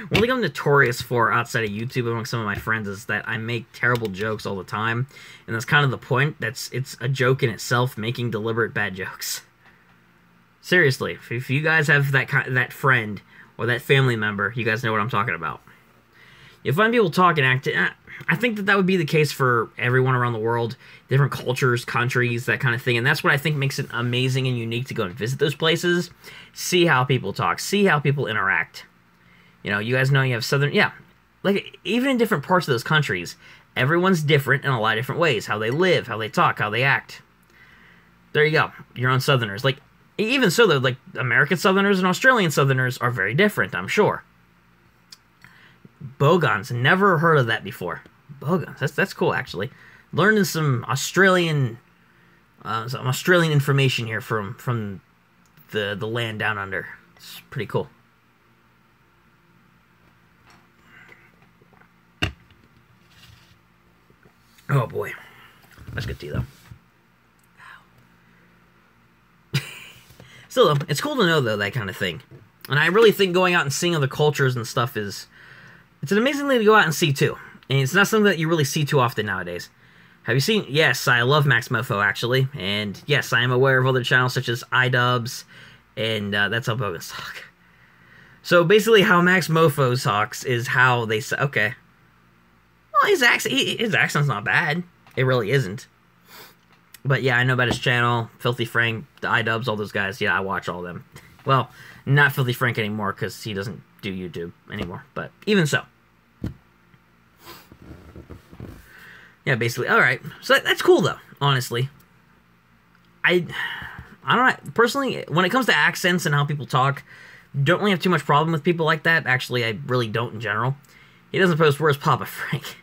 One thing I'm notorious for outside of YouTube among some of my friends is that I make terrible jokes all the time, and that's kind of the point. It's a joke in itself, making deliberate bad jokes. Seriously, if you guys have that friend or that family member, you guys know what I'm talking about. You find people talk and act. I think that would be the case for everyone around the world, different cultures, countries, that kind of thing, and that's what I think makes it amazing and unique to go and visit those places, see how people talk, see how people interact. You know, you guys know you have Southern... Yeah, like, even in different parts of those countries, everyone's different in a lot of different ways. How they live, how they talk, how they act. There you go. Your own Southerners. Like, even so, though, like, American Southerners and Australian Southerners are very different, I'm sure. Bogons. Never heard of that before. Bogons. That's cool, actually. Learning some Australian information here from the land down under. It's pretty cool. Oh boy, that's good tea though. Still though, it's cool to know though that kind of thing, and I really think going out and seeing other cultures and stuff it's an amazing thing to go out and see too, and it's not something that you really see too often nowadays. Have you seen? Yes, I love Max Mofo actually, and yes, I am aware of other channels such as iDubbbz, and that's how Bogans talk. So basically, how Max Mofo talks is how they say, okay. Well, his accent's not bad. It really isn't. But yeah, I know about his channel, Filthy Frank, the iDubbbz, all those guys. Yeah, I watch all of them. Well, not Filthy Frank anymore because he doesn't do YouTube anymore. But even so. Yeah, basically. All right. So that's cool, though, honestly. I don't know. Personally, when it comes to accents and how people talk, don't really have too much problem with people like that. Actually, I really don't in general. He doesn't post, "Where's Papa Frank?"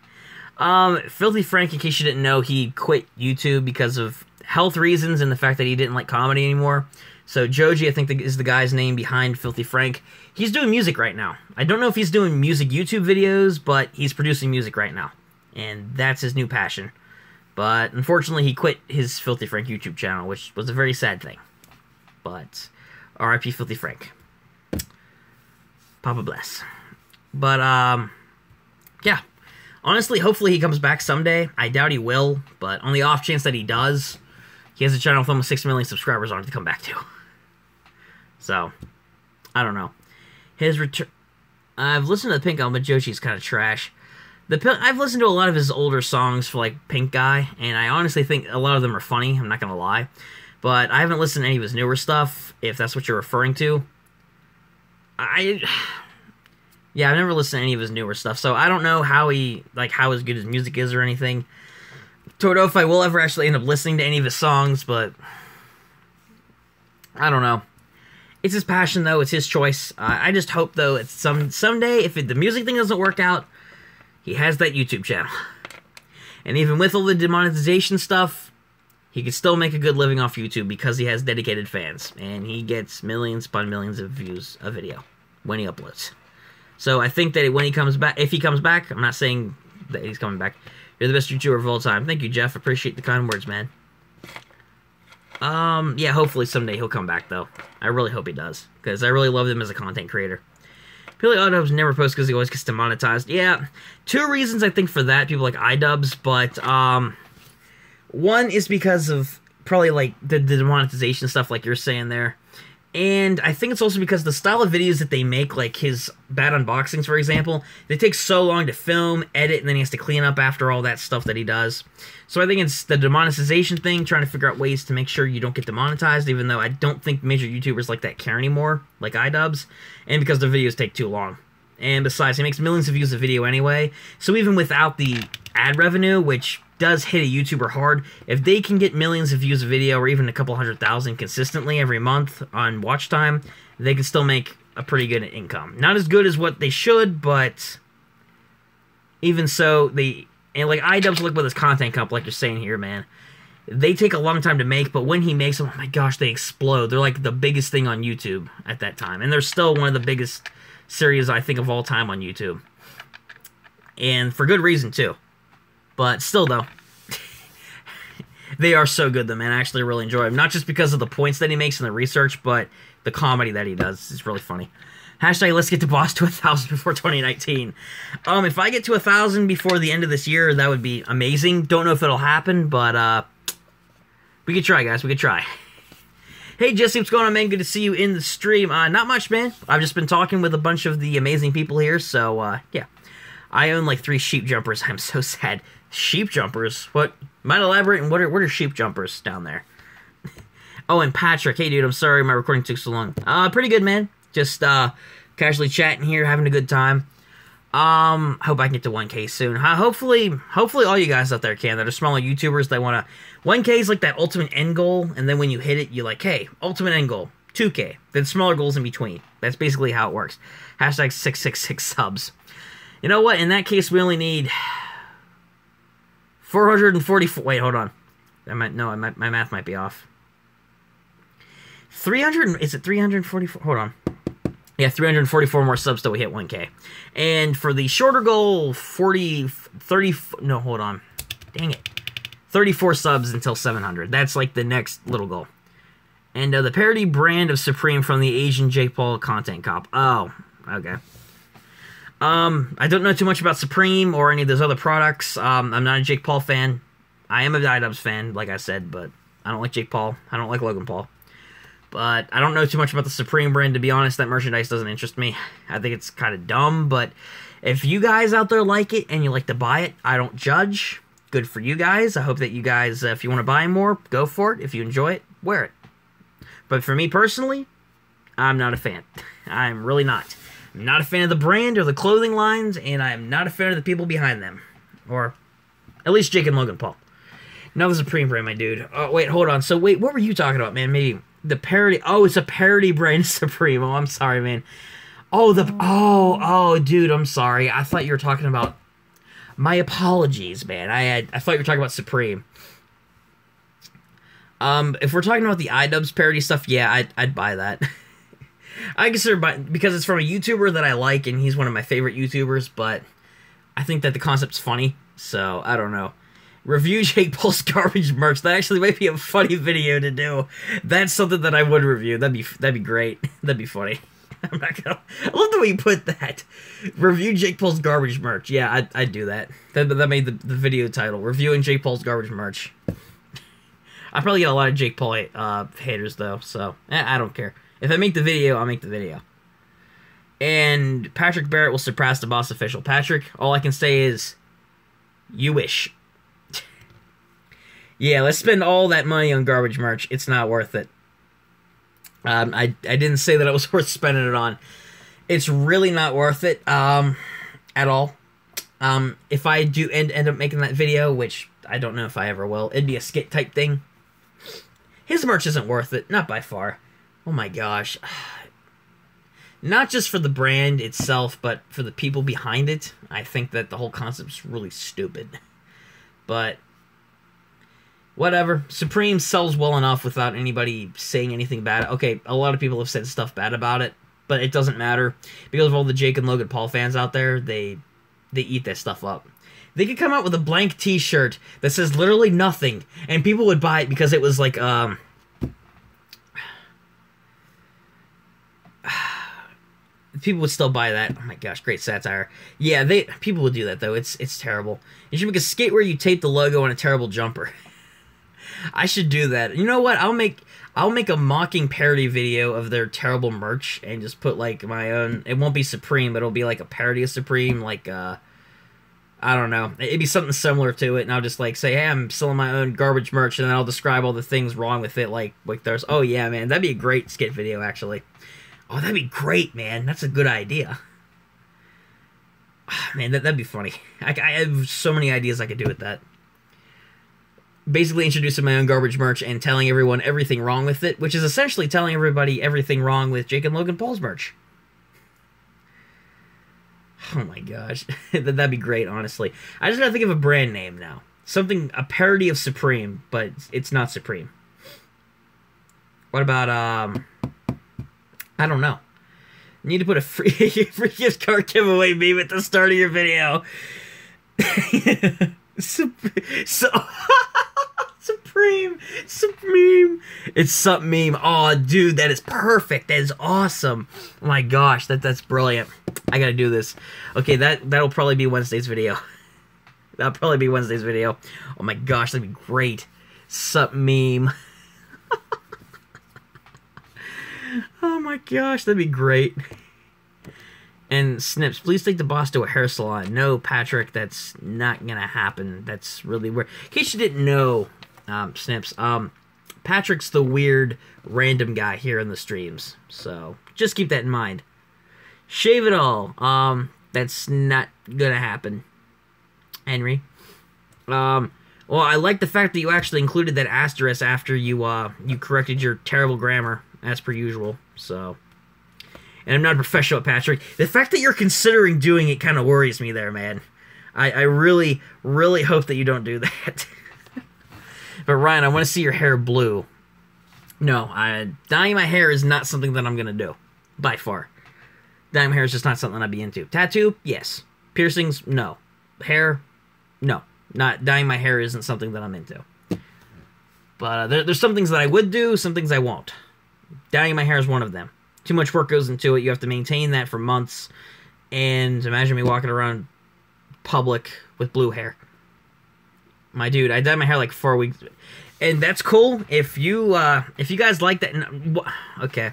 Filthy Frank, in case you didn't know, he quit YouTube because of health reasons and the fact that he didn't like comedy anymore. So Joji, I think is the guy's name behind Filthy Frank. He's doing music right now. I don't know if he's doing music YouTube videos, but he's producing music right now. And that's his new passion. But unfortunately, he quit his Filthy Frank YouTube channel, which was a very sad thing. But R.I.P. Filthy Frank. Papa bless. But, yeah. Honestly, hopefully he comes back someday. I doubt he will, but on the off chance that he does, he has a channel with almost 6 million subscribers on it to come back to. So, I don't know. His return... I've listened to the Pink album, but Joji's kind of trash. I've listened to a lot of his older songs for, like, Pink Guy, and I honestly think a lot of them are funny, I'm not gonna lie. But I haven't listened to any of his newer stuff, if that's what you're referring to. Yeah, I've never listened to any of his newer stuff, so I don't know how as good his music is or anything. Don't know if I will ever actually end up listening to any of his songs, but I don't know. It's his passion, though. It's his choice. I just hope, though, it's someday, if the music thing doesn't work out, he has that YouTube channel. And even with all the demonetization stuff, he can still make a good living off YouTube because he has dedicated fans. And he gets millions upon millions of views a video when he uploads. So I think that when he comes back, if he comes back, I'm not saying that he's coming back. You're the best YouTuber of all time. Thank you, Jeff. Appreciate the kind words, man. Yeah, hopefully someday he'll come back, though. I really hope he does, because I really love him as a content creator. People like iDubbbz never post because he always gets demonetized. Yeah, 2 reasons I think for that. People like iDubbbz, but one is because of probably like the demonetization stuff, like you're saying there. And I think it's also because the style of videos that they make, like his bad unboxings, for example, they take so long to film, edit, and then he has to clean up after all that stuff that he does. So I think it's the demonetization thing, trying to figure out ways to make sure you don't get demonetized, even though I don't think major YouTubers like that care anymore, like iDubbbz, and because their videos take too long. And besides, he makes millions of views a video anyway, so even without the ad revenue, which does hit a YouTuber hard, if they can get millions of views a video, or even a couple 100,000 consistently every month on watch time, they can still make a pretty good income. Not as good as what they should, but even so, and like iDubbbz, look with his content comp, like you're saying here, man. They take a long time to make, but when he makes them, oh my gosh, they explode. They're like the biggest thing on YouTube at that time, and they're still one of the biggest series, I think, of all time on YouTube. And for good reason, too. But still, though, they are so good, though, man. I actually really enjoy them. Not just because of the points that he makes in the research, but the comedy that he does is really funny. Hashtag, let's get the boss to 1,000 before 2019. If I get to 1,000 before the end of this year, that would be amazing. Don't know if it'll happen, but we could try, guys. We could try. Hey, Jesse, what's going on, man? Good to see you in the stream. Not much, man. I've just been talking with a bunch of the amazing people here, so, yeah. I own, like, 3 sheep jumpers. I'm so sad. Sheep jumpers? What? Might elaborate on what are sheep jumpers down there? Oh, and Patrick. Hey, dude, I'm sorry my recording took so long. Pretty good, man. Just, casually chatting here, having a good time. Hope I can get to 1K soon. Hopefully all you guys out there can, that are smaller YouTubers that want to... 1K is like that ultimate end goal, and then when you hit it, you're like, hey, ultimate end goal, 2K. Then smaller goals in between. That's basically how it works. Hashtag 666 subs. You know what? In that case, we only need 444... Wait, hold on. My math might be off. 300... Is it 344? Hold on. Yeah, 344 more subs till we hit 1K. And for the shorter goal, 30... No, hold on. Dang it. 34 subs until 700. That's like the next little goal. And the parody brand of Supreme from the Asian Jake Paul content cop. Oh, okay. I don't know too much about Supreme or any of those other products. I'm not a Jake Paul fan. I am a iDubbbz fan, like I said, but I don't like Jake Paul. I don't like Logan Paul. But I don't know too much about the Supreme brand, to be honest. That merchandise doesn't interest me. I think it's kind of dumb, but if you guys out there like it and you like to buy it, I don't judge. Good for you guys. I hope that you guys, if you want to buy more, go for it. If you enjoy it, wear it. But for me personally, I'm not a fan. I'm really not. I'm not a fan of the brand or the clothing lines, and I'm not a fan of the people behind them. Or at least Jake and Logan Paul. Now the Supreme brand, my dude. Oh, wait, hold on. So, wait, what were you talking about, man? Maybe the parody. Oh, it's a parody brand, Supreme. Oh, I'm sorry, man. Oh, oh, dude, I'm sorry. I thought you were talking about... My apologies, man. I thought you were talking about Supreme. If we're talking about the iDubbbz parody stuff, yeah, I'd buy that. I consider because it's from a YouTuber that I like, and he's one of my favorite YouTubers, but I think that the concept's funny, so I don't know. Review Jake Paul's garbage merch. That actually might be a funny video to do. That's something that I would review. That'd be great. That'd be funny. I'm not gonna... I love the way you put that. Review Jake Paul's garbage merch. Yeah, I'd do that. That made the video title. Reviewing Jake Paul's garbage merch. I probably get a lot of Jake Paul haters, though, so I don't care. If I make the video, I'll make the video. And Patrick Barrett will surpass the Boss Official. Patrick, all I can say is, you wish. Yeah, let's spend all that money on garbage merch. It's not worth it. I didn't say that it was worth spending it on. It's really not worth it at all. If I do end up making that video, which I don't know if I ever will, it'd be a skit type thing. His merch isn't worth it, not by far. Oh my gosh. Not just for the brand itself, but for the people behind it. I think that the whole concept's really stupid. But whatever. Supreme sells well enough without anybody saying anything bad. Okay, a lot of people have said stuff bad about it, but it doesn't matter. Because of all the Jake and Logan Paul fans out there, they eat that stuff up. They could come out with a blank t-shirt that says literally nothing, and people would buy it because it was like, people would still buy that. Oh my gosh, great satire. Yeah, people would do that, though. It's terrible. You should make a skate where you tape the logo on a terrible jumper. I should do that. You know what? I'll make a mocking parody video of their terrible merch and just put like my own. It won't be Supreme, but it'll be like a parody of Supreme, like I don't know. It'd be something similar to it, and I'll just like say, hey, I'm selling my own garbage merch, and then I'll describe all the things wrong with it, like there's. Oh yeah, man, that'd be a great skit video actually. Oh, that'd be great, man. That's a good idea. Man, that'd be funny. I have so many ideas I could do with that. Basically introducing my own garbage merch and telling everyone everything wrong with it, which is essentially telling everybody everything wrong with Jake and Logan Paul's merch. Oh my gosh. That'd be great, honestly. I just gotta think of a brand name now. Something, a parody of Supreme, but it's not Supreme. What about, I don't know. You need to put a free gift card giveaway meme at the start of your video. Supreme. It's Sup Meme. Oh, dude, that is perfect. That is awesome. Oh my gosh, that's brilliant. I gotta do this. Okay, that'll probably be Wednesday's video. That'll probably be Wednesday's video. Oh my gosh, that'd be great. Sup Meme. Oh my gosh, that'd be great. And Snips, please take the boss to a hair salon. No, Patrick, that's not gonna happen. That's really weird. In case you didn't know, Snips, Patrick's the weird random guy here in the streams. So just keep that in mind. Shave It All. That's not gonna happen, Henry. Well, I like the fact that you actually included that asterisk after you corrected your terrible grammar, as per usual. So, and I'm not a professional at Patrick. The fact that you're considering doing it kind of worries me there, man. I really, really hope that you don't do that. But Ryan, I want to see your hair blue. No, dyeing my hair is not something that I'm gonna do, by far. Dyeing my hair is just not something I'd be into. Tattoo, yes. Piercings, no. Hair, no. Not dyeing my hair isn't something that I'm into. But there's some things that I would do, some things I won't. Dyeing my hair is one of them. Too much work goes into it. You have to maintain that for months. And imagine me walking around public with blue hair. My dude, I dyed my hair like 4 weeks. And that's cool. If you guys like that, okay.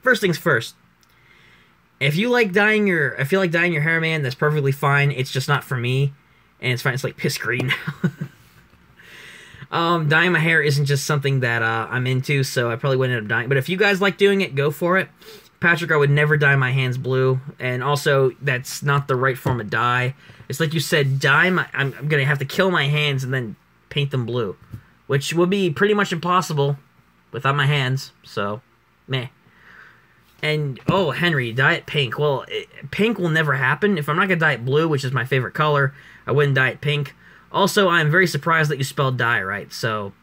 First things first. If you like dyeing your hair, man, that's perfectly fine. It's just not for me. And it's fine. It's like piss green now. Dyeing my hair isn't just something that I'm into, so I probably wouldn't end up dyeing. But if you guys like doing it, go for it. Patrick, I would never dye my hands blue. And also, that's not the right form of dye. It's like you said, I'm going to have to kill my hands and then paint them blue. Which would be pretty much impossible without my hands. So, meh. And, oh, Henry, dye it pink. Well, pink will never happen. If I'm not going to dye it blue, which is my favorite color, I wouldn't dye it pink. Also, I'm very surprised that you spelled dye right, so...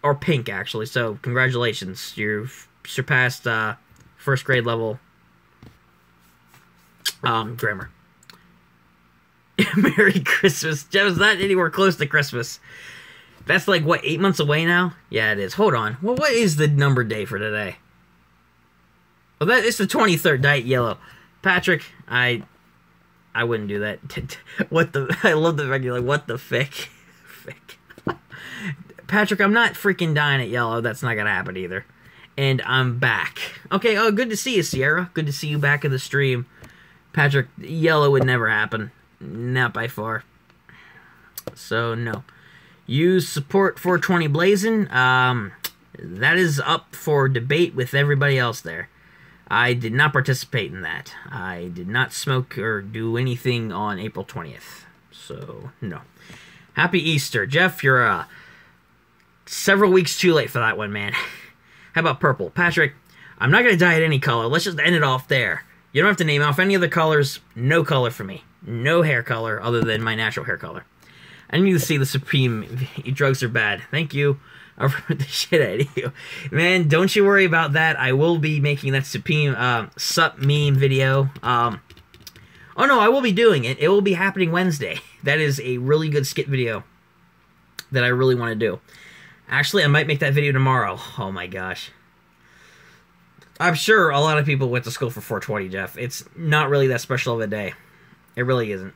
Or pink, actually, so congratulations. You've surpassed, first grade level... grammar. Merry Christmas. Joe's not anywhere close to Christmas. That's like, what, 8 months away now? Yeah, it is. Hold on. Well, what is the number day for today? Well, it's the 23rd, Diet Yellow. Patrick, I wouldn't do that. What the... I love the regular... What the fick? Fick. Patrick, I'm not freaking dying at yellow. That's not gonna happen either. And I'm back. Okay, oh, good to see you, Sierra. Good to see you back in the stream. Patrick, yellow would never happen. Not by far. So, no. Use support 420 Blazing. That is up for debate with everybody else there. I did not participate in that. I did not smoke or do anything on April 20th. So, no. Happy Easter. Jeff, you're several weeks too late for that one, man. How about purple? Patrick, I'm not going to dye it any color. Let's just end it off there. You don't have to name off any other colors. No color for me. No hair color other than my natural hair color. I need to see the Supreme. Drugs are bad. Thank you. I'll ruin the shit out of you. Man, don't you worry about that. I will be making that Supreme sup meme video. Oh no, I will be doing it. It will be happening Wednesday. That is a really good skit video that I really want to do. Actually, I might make that video tomorrow. Oh my gosh. I'm sure a lot of people went to school for 420, Jeff. It's not really that special of a day. It really isn't.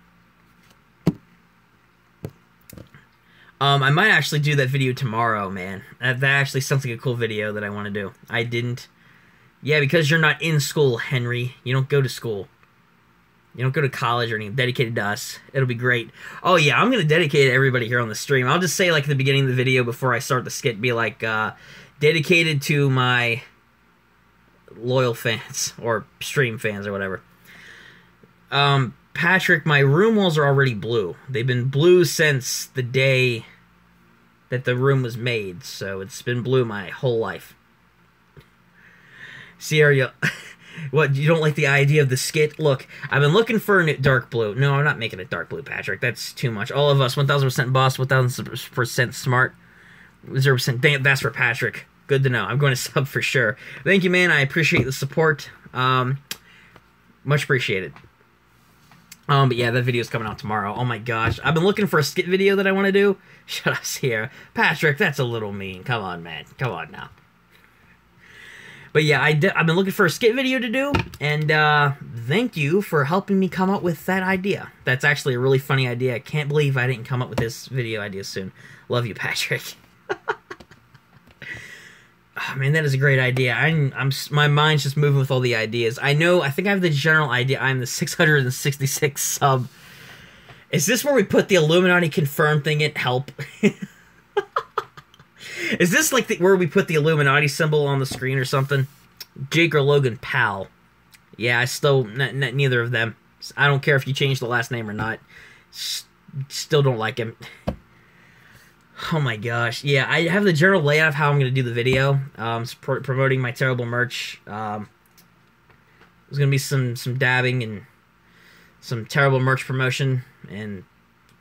I might actually do that video tomorrow, man. That actually sounds like a cool video that I want to do. I didn't. Yeah, because you're not in school, Henry. You don't go to school. You don't go to college or anything dedicated to us. It'll be great. Oh, yeah, I'm going to dedicate everybody here on the stream. I'll just say, like, at the beginning of the video before I start the skit, be like, dedicated to my loyal fans, or stream fans, or whatever. Patrick, my room walls are already blue. They've been blue since the day that the room was made, so it's been blue my whole life. Sierra, what, you don't like the idea of the skit? Look, I've been looking for a dark blue. No, I'm not making it dark blue, Patrick. That's too much. All of us, 1000% boss, 1000% smart, 0%. Damn, that's for Patrick. Good to know. I'm going to sub for sure. Thank you, man. I appreciate the support. Much appreciated. But yeah, that video's coming out tomorrow. Oh my gosh. I've been looking for a skit video that I want to do. Shut up, Sierra. Patrick, that's a little mean. Come on, man. Come on now. But yeah, I've been looking for a skit video to do, and thank you for helping me come up with that idea. That's actually a really funny idea. I can't believe I didn't come up with this video idea soon. Love you, Patrick. Oh, man, that is a great idea. My mind's just moving with all the ideas. I think I have the general idea. I'm the 666 sub. Is this where we put the Illuminati confirmed thing at help? Is this like where we put the Illuminati symbol on the screen or something? Jake or Logan Pal. Yeah, I still... neither of them. I don't care if you change the last name or not. Still don't like him. Oh my gosh. Yeah, I have the general layout of how I'm going to do the video. Promoting my terrible merch. There's going to be some dabbing and some terrible merch promotion. And,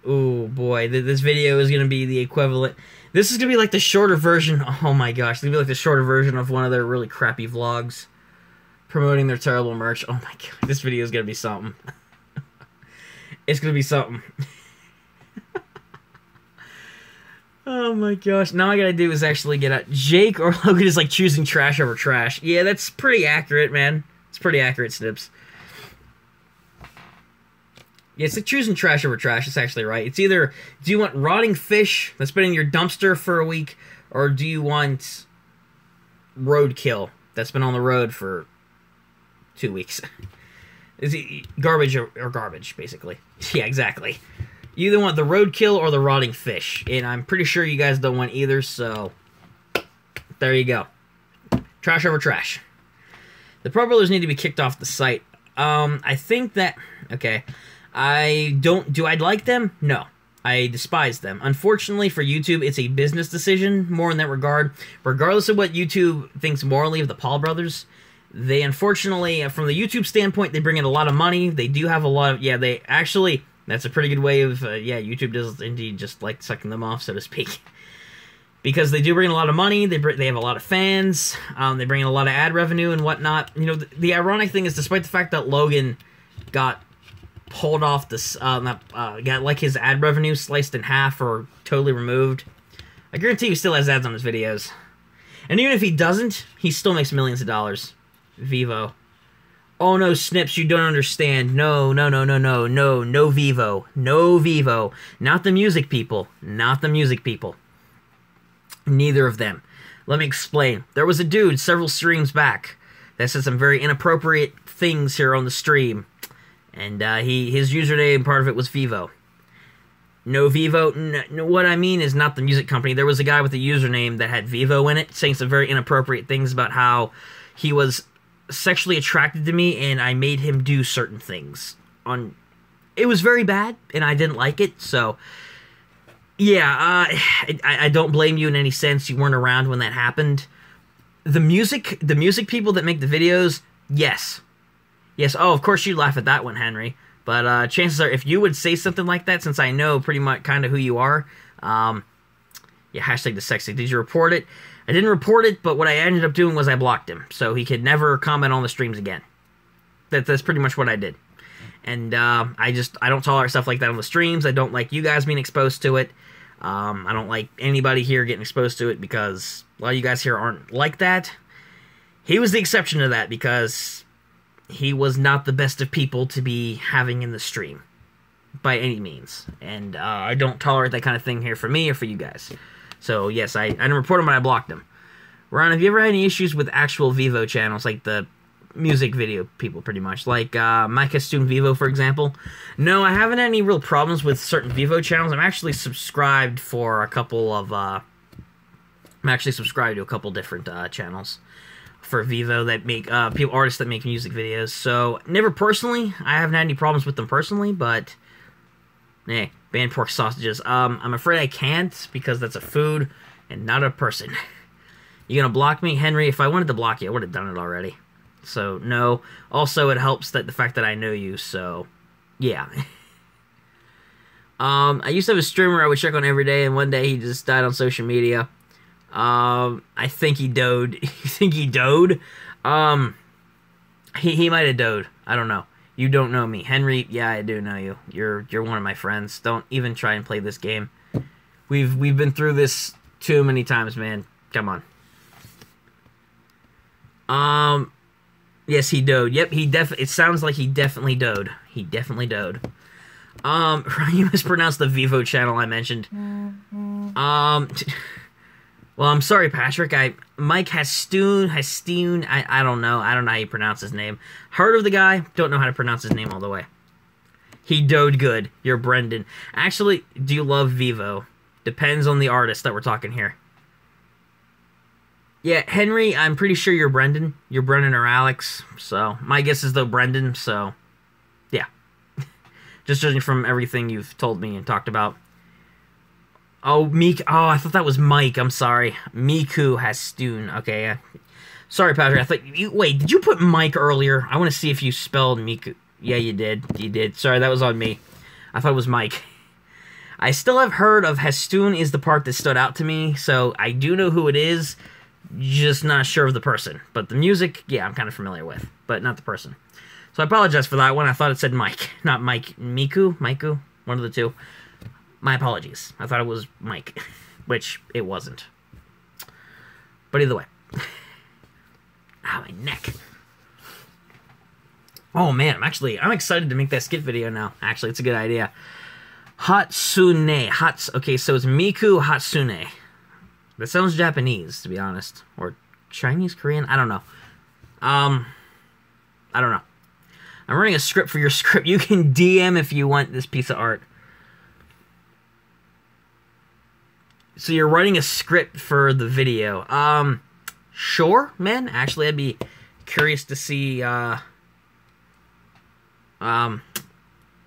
oh boy, this video is going to be the equivalent. This is going to be like the shorter version. Oh my gosh, it's going to be like the shorter version of one of their really crappy vlogs. Promoting their terrible merch. Oh my god, this video is going to be something. It's going to be something. Oh my gosh. Now all I gotta do is actually get out. Jake or Logan is like choosing trash over trash. Yeah, that's pretty accurate, man. It's pretty accurate, Snips. Yeah, it's like choosing trash over trash. It's actually right. It's either, do you want rotting fish that's been in your dumpster for a week, or do you want roadkill that's been on the road for 2 weeks? Is it garbage or garbage, basically? Yeah, exactly. You either want the roadkill or the rotting fish, and I'm pretty sure you guys don't want either, so there you go. Trash over trash. The Pro Brothers need to be kicked off the site. I think that, okay, do I like them? No. I despise them. Unfortunately for YouTube, it's a business decision, more in that regard. Regardless of what YouTube thinks morally of the Paul brothers, they unfortunately, from the YouTube standpoint, they bring in a lot of money. They do have a lot of, yeah, they actually, that's a pretty good way of, yeah, YouTube does indeed just like sucking them off, so to speak. Because they do bring in a lot of money, they have a lot of fans, they bring in a lot of ad revenue and whatnot. You know, the ironic thing is, despite the fact that Logan got pulled off this, got like his ad revenue sliced in half or totally removed, I guarantee he still has ads on his videos. And even if he doesn't, he still makes millions of dollars. Vivo. Oh no, Snips, you don't understand. No, no, no, no, no, no, no Vivo. No Vivo. Not the music people. Not the music people. Neither of them. Let me explain. There was a dude several streams back that said some very inappropriate things here on the stream. And his username, part of it was Vivo. No Vivo. No, what I mean is not the music company. There was a guy with a username that had Vivo in it, saying some very inappropriate things about how he was sexually attracted to me and I made him do certain things. It was very bad, and I didn't like it, so yeah, I don't blame you in any sense. You weren't around when that happened. The music people that make the videos, yes. Yes, oh, of course you laugh at that one, Henry. But chances are, if you would say something like that, since I know pretty much kind of who you are, yeah, hashtag the sexy. Did you report it? I didn't report it, but what I ended up doing was I blocked him, so he could never comment on the streams again. That's pretty much what I did. And I don't tolerate stuff like that on the streams. I don't like you guys being exposed to it. I don't like anybody here getting exposed to it because a lot of you guys here aren't like that. He was the exception to that because he was not the best of people to be having in the stream by any means. And I don't tolerate that kind of thing here for me or for you guys. So yes, I didn't report him, but I blocked him. Ron, have you ever had any issues with actual Vivo channels, like the music video people, pretty much? Like Mike Castoon Vivo, for example? No, I haven't had any real problems with certain Vivo channels. I'm actually subscribed for a couple of, I'm actually subscribed to a couple different channels for Vivo that make, artists that make music videos. So, never personally, I haven't had any problems with them personally, but, hey, banned pork sausages. I'm afraid I can't, because that's a food and not a person. You gonna block me? Henry, if I wanted to block you, I would have done it already. So, no. Also, it helps that the fact that I know you, so, yeah. I used to have a streamer I would check on every day, and one day he just died on social media. I think he doed. You think he doed? He might have doed. I don't know. You don't know me. Henry, yeah, I do know you. You're one of my friends. Don't even try and play this game. We've been through this too many times, man. Come on. Yes, he doed. Yep, it sounds like he definitely doed. He definitely doed. You mispronounced the Vivo channel I mentioned. Well, I'm sorry, Patrick. Mike Hastoon, I don't know. I don't know how you pronounce his name. Heard of the guy, don't know how to pronounce his name all the way. He doed good. You're Brendan. Actually, do you love Vivo? Depends on the artist that we're talking here. Yeah, Henry, I'm pretty sure you're Brendan. You're Brendan or Alex, so my guess is though Brendan, so yeah. Just judging from everything you've told me and talked about. Oh, I thought that was Mike. I'm sorry. Miku Hastoon. Okay, yeah. Sorry, Patrick. I thought wait, did you put Mike earlier? I want to see if you spelled Miku. Yeah, you did. You did. Sorry, that was on me. I thought it was Mike. I still have heard of Hastoon is the part that stood out to me, so I do know who it is, just not sure of the person. But the music, yeah, I'm kind of familiar with, but not the person. So I apologize for that one. I thought it said Mike, not Mike. Miku, one of the two. My apologies. I thought it was Mike, which it wasn't. But either way. Ow, my neck. Oh man, I'm excited to make that skit video now. Actually, it's a good idea. Hatsune. Okay, so it's Miku Hatsune. That sounds Japanese, to be honest. Or Chinese, Korean? I don't know. I don't know. I'm running a script for your script. You can DM if you want this piece of art. So you're writing a script for the video. Sure, man. Actually, I'd be curious to see,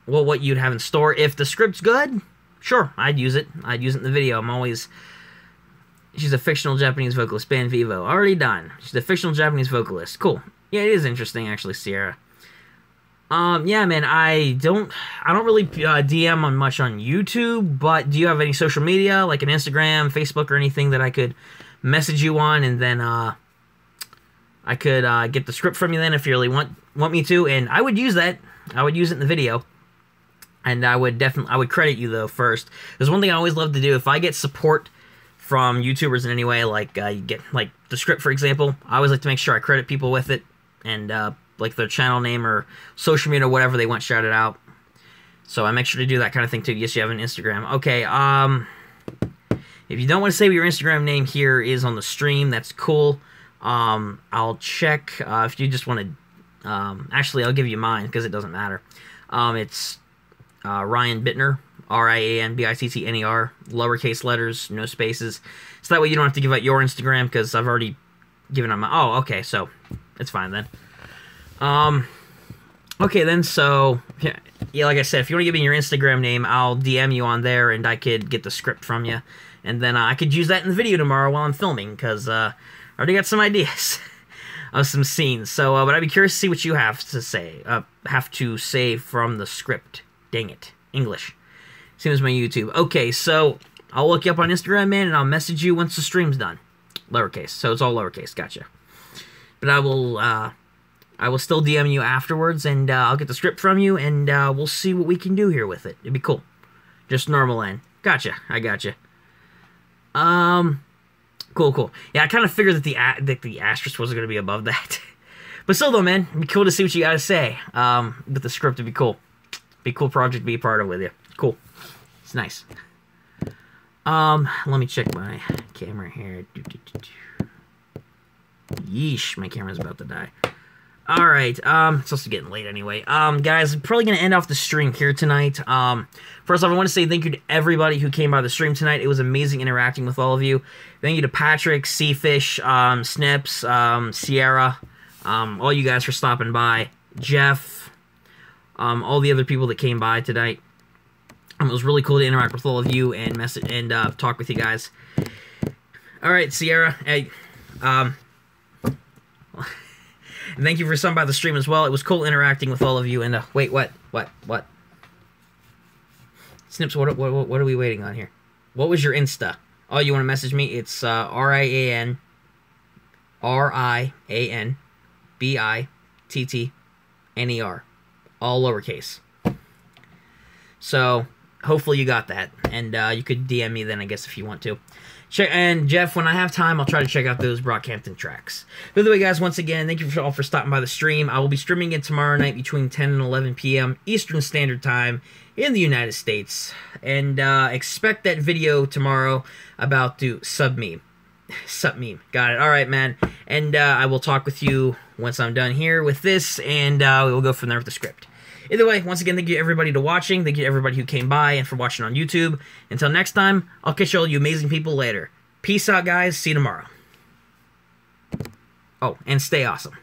what you'd have in store. If the script's good, sure, I'd use it. I'd use it in the video. She's a fictional Japanese vocalist, Band Vivo. Already done. She's a fictional Japanese vocalist. Cool. Yeah, it is interesting, actually, Sierra. Yeah, man, I don't really DM on much on YouTube, but do you have any social media, like an Instagram, Facebook, or anything that I could message you on, and then, I could, get the script from you then if you really want me to, and I would use that. I would use it in the video. And I would credit you, though, first. There's one thing I always love to do. If I get support from YouTubers in any way, like, you get, like, the script, for example, I always like to make sure I credit people with it, and, like, their channel name or social media or whatever they want shouted out. So I make sure to do that kind of thing, too. Yes, you have an Instagram. Okay, if you don't want to say what your Instagram name here is on the stream, that's cool. I'll check, if you just want to, actually, I'll give you mine, because it doesn't matter. It's... Ryan Bittner, RIAN, BITTNER, lowercase letters, no spaces. So that way you don't have to give out your Instagram, because I've already given out my... Oh, okay, so it's fine then. Okay then, so... Yeah, like I said, if you want to give me your Instagram name, I'll DM you on there, and I could get the script from you. And then I could use that in the video tomorrow while I'm filming, because I already got some ideas of some scenes. So, but I'd be curious to see what you have to say from the script. Dang it. English. Same as my YouTube. Okay, so I'll look you up on Instagram, man, and I'll message you once the stream's done. Lowercase. So it's all lowercase. Gotcha. But I will still DM you afterwards, and I'll get the script from you, and we'll see what we can do here with it. It'd be cool. Just normal N. Gotcha. I gotcha. Cool. Yeah, I kind of figured that the asterisk wasn't going to be above that. But still, though, man, it'd be cool to see what you got to say. With the script, it'd be cool. Be a cool project to be a part of with you. Cool. It's nice. Let me check my camera here. Yeesh, my camera's about to die. Alright, it's also getting late anyway. Guys, I'm probably going to end off the stream here tonight. First off, I want to say thank you to everybody who came by the stream tonight. It was amazing interacting with all of you. Thank you to Patrick, Seafish, Snips, Sierra, all you guys for stopping by. Jeff, all the other people that came by tonight. It was really cool to interact with all of you and talk with you guys. Alright, Sierra, hey, thank you for stopping by the stream as well. It was cool interacting with all of you, and, wait, what? Snips, what are we waiting on here? What was your Insta? Oh, you want to message me? It's, RIAN, BITTNER. All lowercase. So, hopefully you got that. And you could DM me then, I guess, if you want to. And Jeff, when I have time, I'll try to check out those Brockhampton tracks. By the way, guys, once again, thank you all for stopping by the stream. I will be streaming it tomorrow night between 10 and 11 p.m. Eastern Standard Time in the United States. And expect that video tomorrow about the sub meme. Got it. Alright, man. And I will talk with you once I'm done here with this, and we will go from there with the script. Either way, once again, thank you everybody to watching. Thank you to everybody who came by and for watching on YouTube. Until next time, I'll catch all you amazing people later. Peace out, guys. See you tomorrow. Oh, and stay awesome.